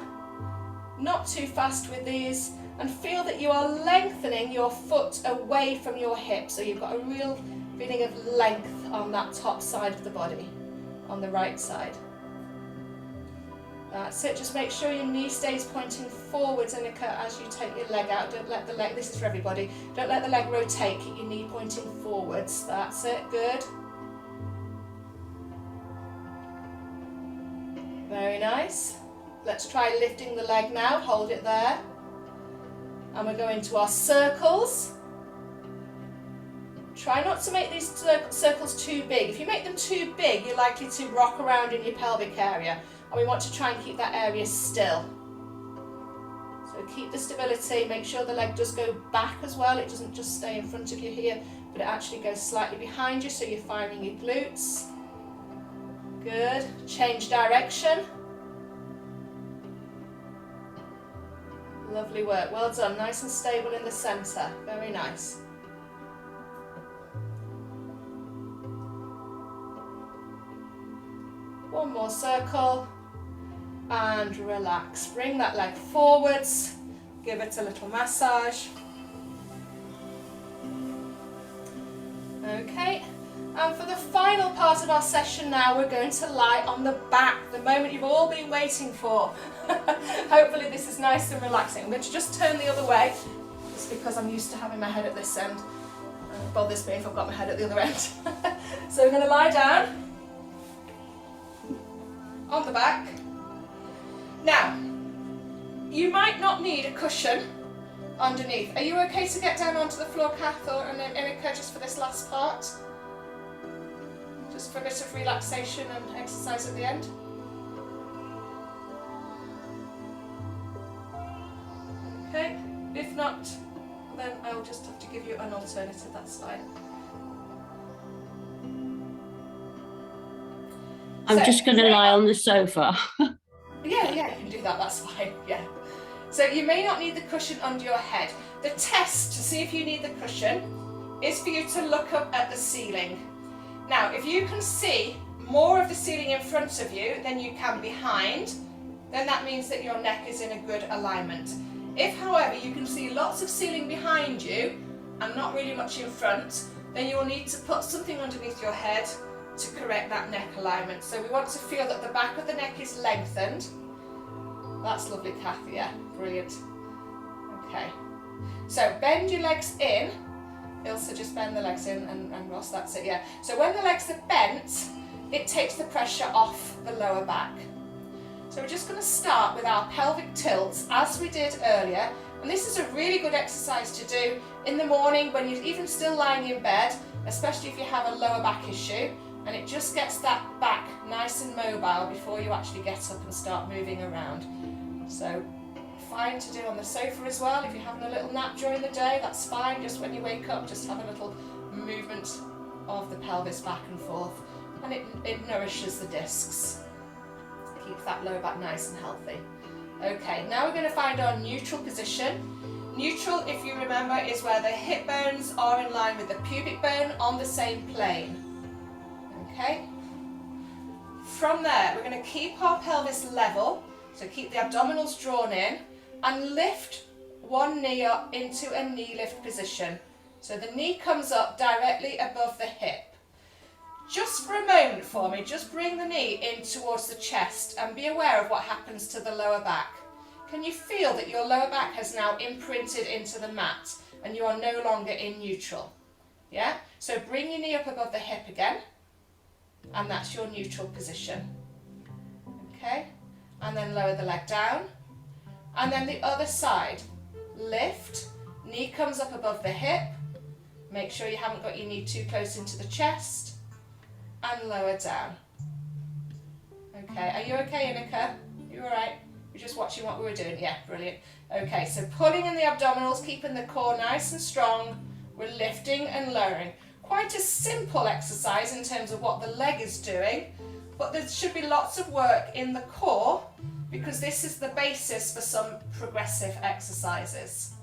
Not too fast with these, and feel that you are lengthening your foot away from your hip, so you've got a real feeling of length on that top side of the body, on the right side. That's it, just make sure your knee stays pointing forwards, Annika, as you take your leg out. Don't let the leg, this is for everybody, don't let the leg rotate, keep your knee pointing forwards. That's it, good. Very nice. Let's try lifting the leg now, hold it there. And we're going to our circles. Try not to make these circles too big. If you make them too big, you're likely to rock around in your pelvic area. And we want to try and keep that area still. So keep the stability, make sure the leg does go back as well. It doesn't just stay in front of you here, but it actually goes slightly behind you, so you're firing your glutes. Good. Change direction. Lovely work. Well done. Nice and stable in the centre. Very nice. One more circle. And relax. Bring that leg forwards. Give it a little massage. Okay. And for the final part of our session now, we're going to lie on the back, the moment you've all been waiting for. Hopefully this is nice and relaxing. I'm going to just turn the other way, just because I'm used to having my head at this end. It bothers me if I've got my head at the other end. So we're going to lie down on the back. Now, you might not need a cushion underneath. Are you okay to get down onto the floor, Kath or Annika, just for this last part? Just for a bit of relaxation and exercise at the end. Okay, if not, then I'll just have to give you an alternative, that's fine. I'm just going to lie on the sofa. Yeah, you can do that, that's fine, yeah. So you may not need the cushion under your head. The test to see if you need the cushion is for you to look up at the ceiling. Now, if you can see more of the ceiling in front of you than you can behind, then that means that your neck is in a good alignment. If, however, you can see lots of ceiling behind you and not really much in front, then you will need to put something underneath your head to correct that neck alignment. So we want to feel that the back of the neck is lengthened. That's lovely, Kathy, yeah, brilliant. Okay, so bend your legs in. Ilse, just bend the legs in, and Ross, that's it, yeah. So when the legs are bent, it takes the pressure off the lower back. So we're just going to start with our pelvic tilts as we did earlier, and this is a really good exercise to do in the morning when you're even still lying in bed, especially if you have a lower back issue, and it just gets that back nice and mobile before you actually get up and start moving around. So fine to do on the sofa as well. If you're having a little nap during the day, that's fine. Just when you wake up, just have a little movement of the pelvis back and forth, and it nourishes the discs. Keeps that lower back nice and healthy. Okay, now we're going to find our neutral position. Neutral, if you remember, is where the hip bones are in line with the pubic bone on the same plane. Okay? From there, we're going to keep our pelvis level, so keep the abdominals drawn in, and lift one knee up into a knee lift position. So the knee comes up directly above the hip. Just for a moment for me, just bring the knee in towards the chest and be aware of what happens to the lower back. Can you feel that your lower back has now imprinted into the mat and you are no longer in neutral? Yeah? So bring your knee up above the hip again, and that's your neutral position. Okay? And then lower the leg down. And then the other side. Lift, knee comes up above the hip. Make sure you haven't got your knee too close into the chest. And lower down. Okay, are you okay, Inika? You all right? You're just watching what we were doing? Yeah, brilliant. Okay, so pulling in the abdominals, keeping the core nice and strong. We're lifting and lowering. Quite a simple exercise in terms of what the leg is doing, but there should be lots of work in the core because this is the basis for some progressive exercises.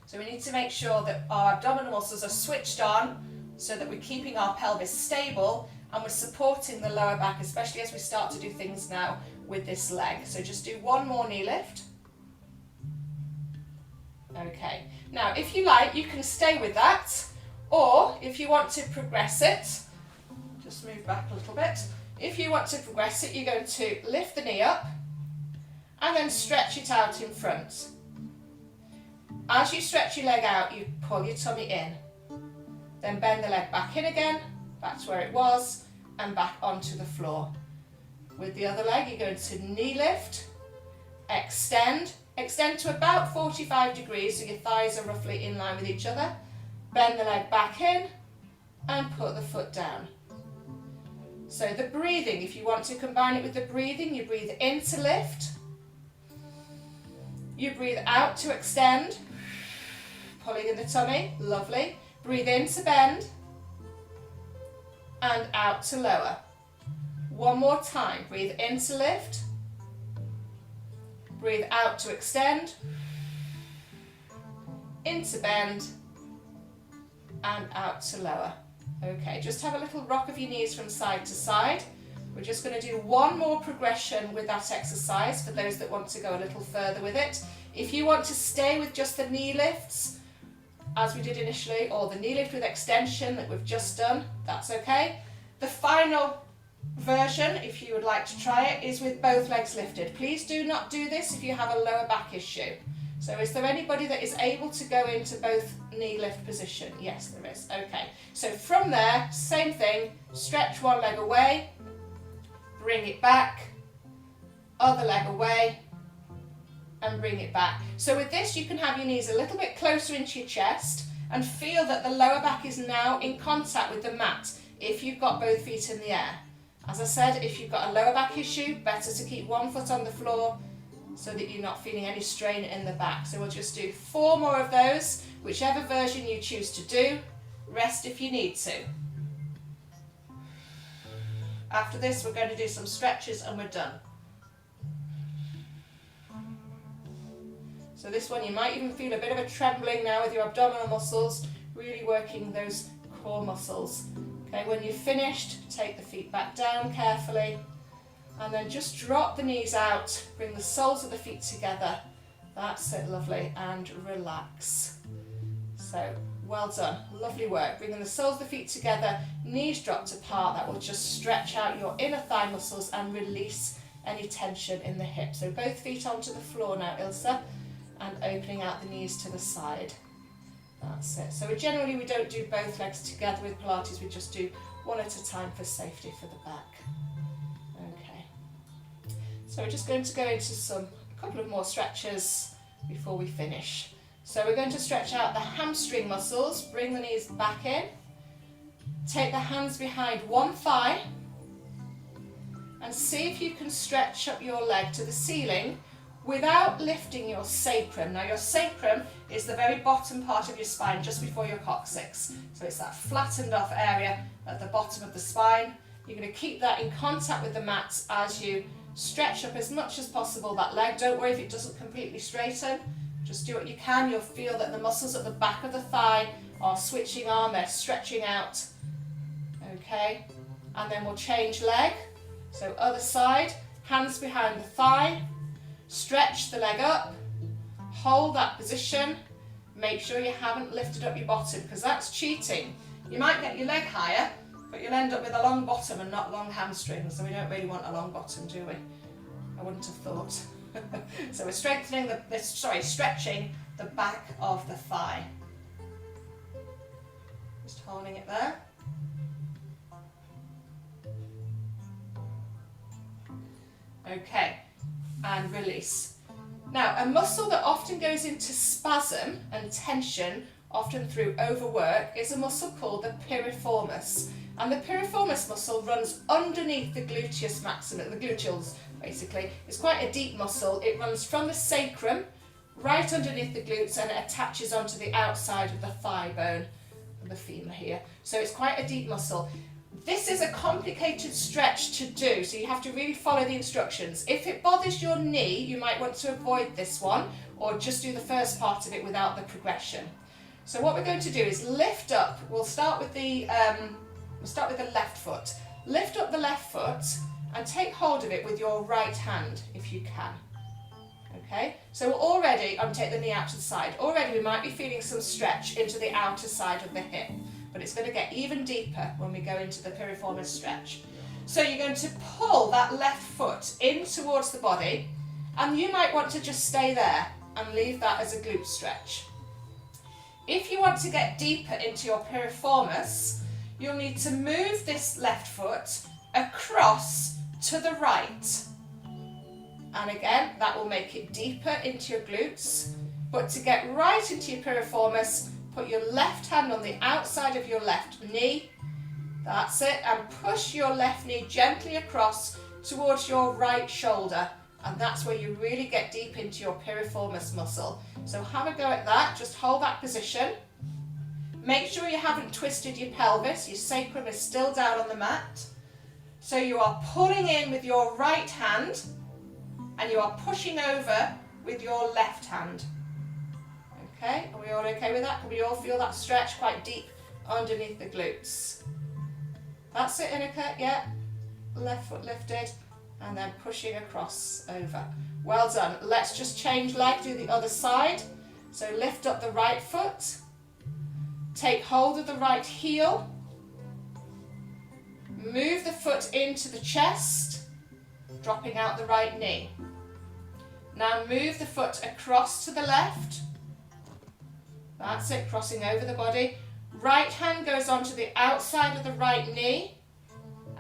So we need to make sure that our abdominal muscles are switched on so that we're keeping our pelvis stable and we're supporting the lower back, especially as we start to do things now with this leg. So just do one more knee lift. Okay, now if you like, you can stay with that, or if you want to progress it, just move back a little bit. If you want to progress it, you're going to lift the knee up and then stretch it out in front. As you stretch your leg out, you pull your tummy in. Then bend the leg back in again, back to where it was, and back onto the floor. With the other leg, you're going to knee lift, extend to about 45 degrees so your thighs are roughly in line with each other. Bend the leg back in and put the foot down. So the breathing, if you want to combine it with the breathing, you breathe in to lift, you breathe out to extend, pulling in the tummy, lovely. Breathe in to bend and out to lower. One more time, breathe in to lift, breathe out to extend, in to bend and out to lower. Okay, just have a little rock of your knees from side to side. We're just going to do one more progression with that exercise for those that want to go a little further with it. If you want to stay with just the knee lifts, as we did initially, or the knee lift with extension that we've just done, that's okay. The final version, if you would like to try it, is with both legs lifted. Please do not do this if you have a lower back issue. So is there anybody that is able to go into both knee lift position? Yes, there is. Okay, so from there, same thing, stretch one leg away, bring it back, other leg away, and bring it back. So with this, you can have your knees a little bit closer into your chest and feel that the lower back is now in contact with the mat if you've got both feet in the air. As I said, if you've got a lower back issue, better to keep one foot on the floor so that you're not feeling any strain in the back. So we'll just do 4 more of those, whichever version you choose to do. Rest if you need to. After this, we're going to do some stretches and we're done. So this one, you might even feel a bit of a trembling now with your abdominal muscles, really working those core muscles. Okay, when you've finished, take the feet back down carefully, and then just drop the knees out, bring the soles of the feet together. That's it, lovely, and relax. So, well done, lovely work. Bringing the soles of the feet together, knees dropped apart, that will just stretch out your inner thigh muscles and release any tension in the hips. So both feet onto the floor now, Ilse, and opening out the knees to the side. That's it. So generally we don't do both legs together with Pilates, we just do one at a time for safety for the back. Okay. So we're just going to go into a couple of more stretches before we finish. So we're going to stretch out the hamstring muscles, bring the knees back in, take the hands behind one thigh, and see if you can stretch up your leg to the ceiling without lifting your sacrum. Now your sacrum is the very bottom part of your spine, just before your coccyx. So it's that flattened off area at the bottom of the spine. You're going to keep that in contact with the mat as you stretch up as much as possible that leg. Don't worry if it doesn't completely straighten. Just do what you can. You'll feel that the muscles at the back of the thigh are switching on, they're stretching out. Okay, and then we'll change leg. So other side, hands behind the thigh. Stretch the leg up, hold that position, make sure you haven't lifted up your bottom because that's cheating. You might get your leg higher, but you'll end up with a long bottom and not long hamstrings, so we don't really want a long bottom, do we? I wouldn't have thought. So we're stretching the back of the thigh. Just holding it there. Okay. And release. Now, a muscle that often goes into spasm and tension, often through overwork, is a muscle called the piriformis. And the piriformis muscle runs underneath the gluteus maximus, the gluteals basically. It's quite a deep muscle. It runs from the sacrum right underneath the glutes and it attaches onto the outside of the thigh bone and the femur here. So it's quite a deep muscle. This is a complicated stretch to do, so you have to really follow the instructions. If it bothers your knee, you might want to avoid this one or just do the first part of it without the progression. So what we're going to do is lift up. We'll start with the left foot. Lift up the left foot and take hold of it with your right hand if you can. Okay, so already, I'm taking the knee out to the side. Already we might be feeling some stretch into the outer side of the hip, but it's going to get even deeper when we go into the piriformis stretch. So you're going to pull that left foot in towards the body, and you might want to just stay there and leave that as a glute stretch. If you want to get deeper into your piriformis, you'll need to move this left foot across to the right. And again, that will make it deeper into your glutes. But to get right into your piriformis, put your left hand on the outside of your left knee. That's it. And push your left knee gently across towards your right shoulder. And that's where you really get deep into your piriformis muscle. So have a go at that. Just hold that position. Make sure you haven't twisted your pelvis. Your sacrum is still down on the mat. So you are pulling in with your right hand and you are pushing over with your left hand. Okay, are we all okay with that? Can we all feel that stretch quite deep underneath the glutes? That's it, Inika, yeah. Left foot lifted and then pushing across over. Well done. Let's just change leg, do the other side. So lift up the right foot, take hold of the right heel, move the foot into the chest, dropping out the right knee. Now move the foot across to the left. That's it, crossing over the body. Right hand goes onto the outside of the right knee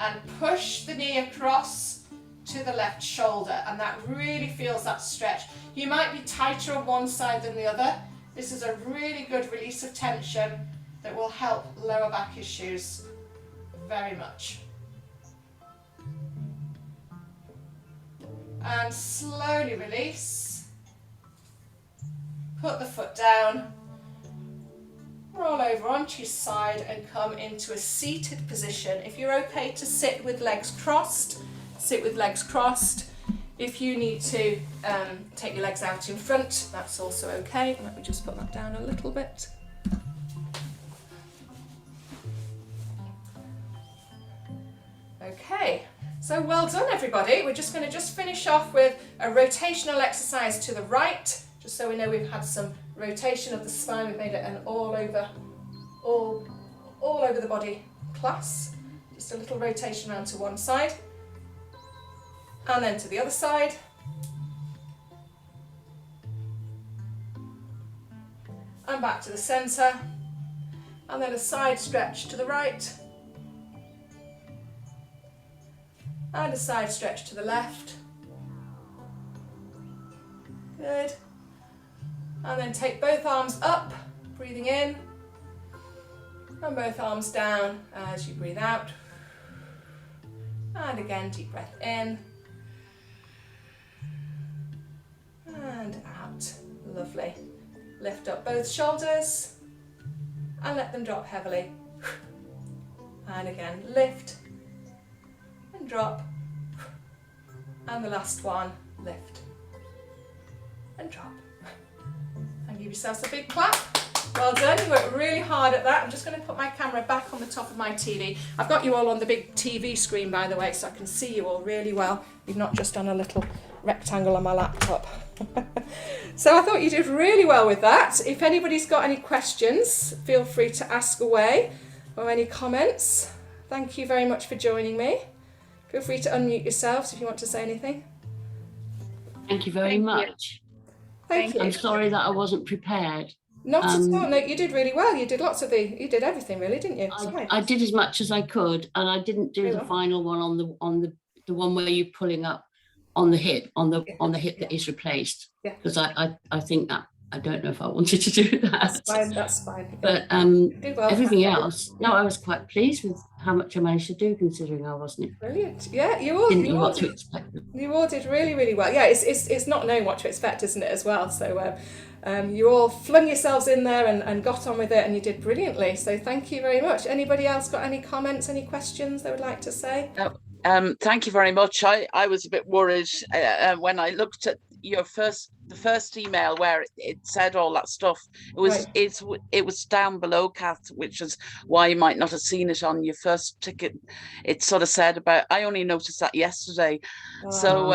and push the knee across to the left shoulder, and that really feels that stretch. You might be tighter on one side than the other. This is a really good release of tension that will help lower back issues very much. And slowly release. Put the foot down. Roll over onto your side and come into a seated position. If you're okay to sit with legs crossed, sit with legs crossed. If you need to take your legs out in front, that's also okay. Let me just put that down a little bit. Okay, so well done everybody. We're just going to finish off with a rotational exercise to the right, just so we know we've had some rotation of the spine. We've made it an all over the body class. Just a little rotation around to one side and then to the other side. And back to the centre. And then a side stretch to the right. And a side stretch to the left. Good. And then take both arms up, breathing in, and both arms down as you breathe out. And again, deep breath in and out. Lovely. Lift up both shoulders and let them drop heavily. And again, lift and drop. And the last one, lift and drop. And give yourselves a big clap. Well done, you worked really hard at that. I'm just going to put my camera back on the top of my TV. I've got you all on the big TV screen, by the way, so I can see you all really well. You're not just on a little rectangle on my laptop. So I thought you did really well with that. If anybody's got any questions, feel free to ask away, or any comments. Thank you very much for joining me. Feel free to unmute yourselves if you want to say anything. Thank you very much. Thank you. I'm sorry that I wasn't prepared. Not at all. No, you did really well. You did you did everything really, didn't you? I did as much as I could, and I didn't do the final one on the one where you're pulling up on the hip, on the hip that is replaced. Yeah. Because I think that I don't know if I wanted to do that. That's fine. That's fine. But Do well. everything else, no, I was quite pleased with how much I managed to do, considering I wasn't. Brilliant. Yeah, you all Didn't you know all what to did, expect. you all did really, really well. Yeah, it's not knowing what to expect, isn't it, as well? So you all flung yourselves in there and got on with it, and you did brilliantly. So thank you very much. Anybody else got any comments, any questions they would like to say? Thank you very much. I was a bit worried when I looked at the first email where it said all that stuff. It was down below, Kath, which is why you might not have seen it on your first ticket. It sort of said about. I only noticed that yesterday, so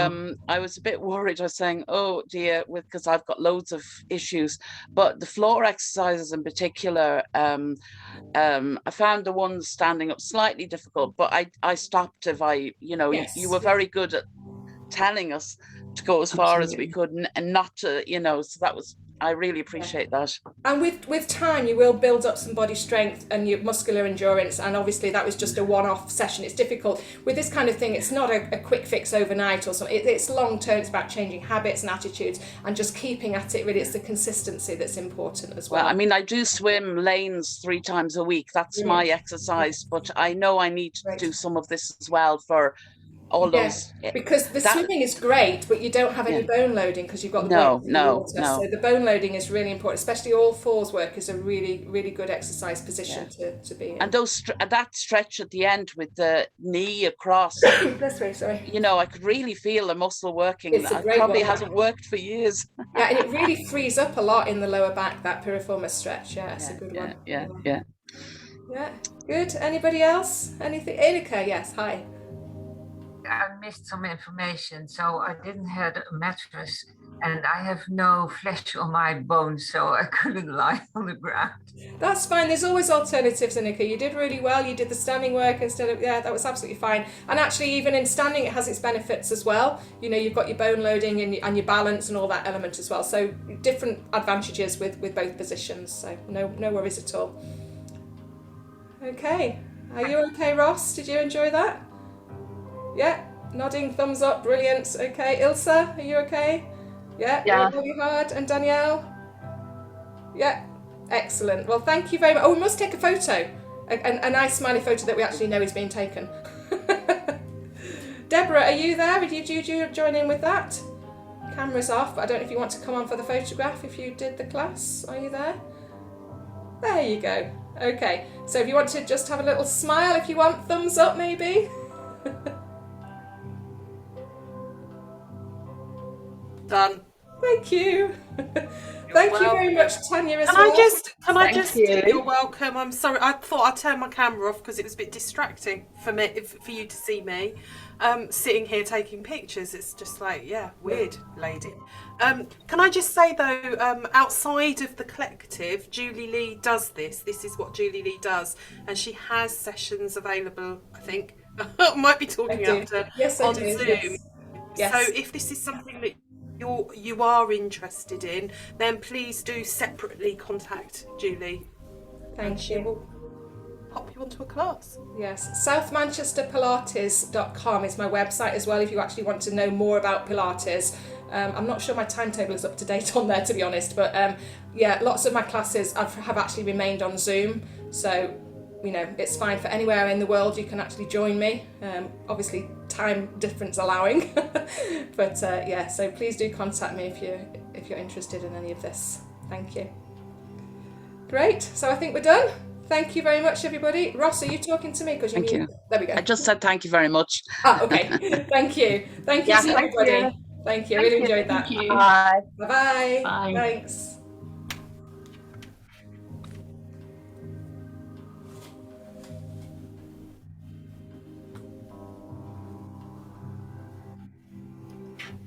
I was a bit worried. I was saying, "Oh dear," because I've got loads of issues, but the floor exercises in particular. I found the ones standing up slightly difficult, but I stopped if Yes. you were very good at telling us to go as far as we could and not to, so that was, I really appreciate that. And with time, you will build up some body strength and your muscular endurance. And obviously, that was just a one-off session. It's difficult with this kind of thing. It's not a quick fix overnight or something. It's long term. It's about changing habits and attitudes and just keeping at it. Really, it's the consistency that's important as well. Well, I mean, I do swim lanes 3 times a week. That's my exercise, but I know I need to do some of this as well for all those. Because the swimming is great, but you don't have any bone loading because you've got the weight in the water. So the bone loading is really important, especially all fours work is a really, really good exercise position to be in. And that stretch at the end with the knee across, That's right, sorry. I could really feel the muscle working. It probably hasn't worked for years. Yeah, and it really frees up a lot in the lower back, that piriformis stretch. Yeah, it's a good one. Yeah, good. Anybody else? Anything? Erika, yes, hi. I missed some information, so I didn't have a mattress and I have no flesh on my bones, so I couldn't lie on the ground. That's fine. There's always alternatives, Annika. You did really well. You did the standing work instead of, that was absolutely fine. And actually, even in standing, it has its benefits as well. You've got your bone loading and your balance and all that element as well. So different advantages with both positions. So no worries at all. Okay. Are you okay, Ross? Did you enjoy that? Yeah, nodding, thumbs up, brilliant. Okay, Ilsa, are you okay? Yeah. Really hard. And Danielle? Yeah, excellent. Well, thank you very much. Oh, we must take a photo, a nice smiley photo that we actually know is being taken. Deborah, are you there? Did you join in with that? Camera's off, but I don't know if you want to come on for the photograph if you did the class. Are you there? There you go. Okay, so if you want to just have a little smile, if you want, thumbs up maybe. Done. Thank you. Thank you very much, Tanya, as well. Can I just? You're welcome. I'm sorry. I thought I'd turn my camera off because it was a bit distracting for you to see me sitting here taking pictures. It's just like, weird lady. Can I just say though, outside of the collective, Julie Lee does this. This is what Julie Lee does, and she has sessions available. I think I might be talking after on Zoom. Yes. So if this is something that you are interested in, then please do separately contact Julie. Thank you. We'll pop you onto a class. Yes, southmanchesterpilates.com is my website as well if you actually want to know more about Pilates. I'm not sure my timetable is up to date on there, to be honest, but lots of my classes have actually remained on Zoom, so it's fine for anywhere in the world. You can actually join me, obviously time difference allowing, but so please do contact me if you're interested in any of this. Thank you. Great, so I think we're done. Thank you very much, everybody. Ross, are you talking to me? Thank you. There we go. I just said thank you very much. Okay. Thank you. Thank you to everybody. Thank you. I really enjoyed that. Thank you. Bye. Bye-bye. Bye. Thanks.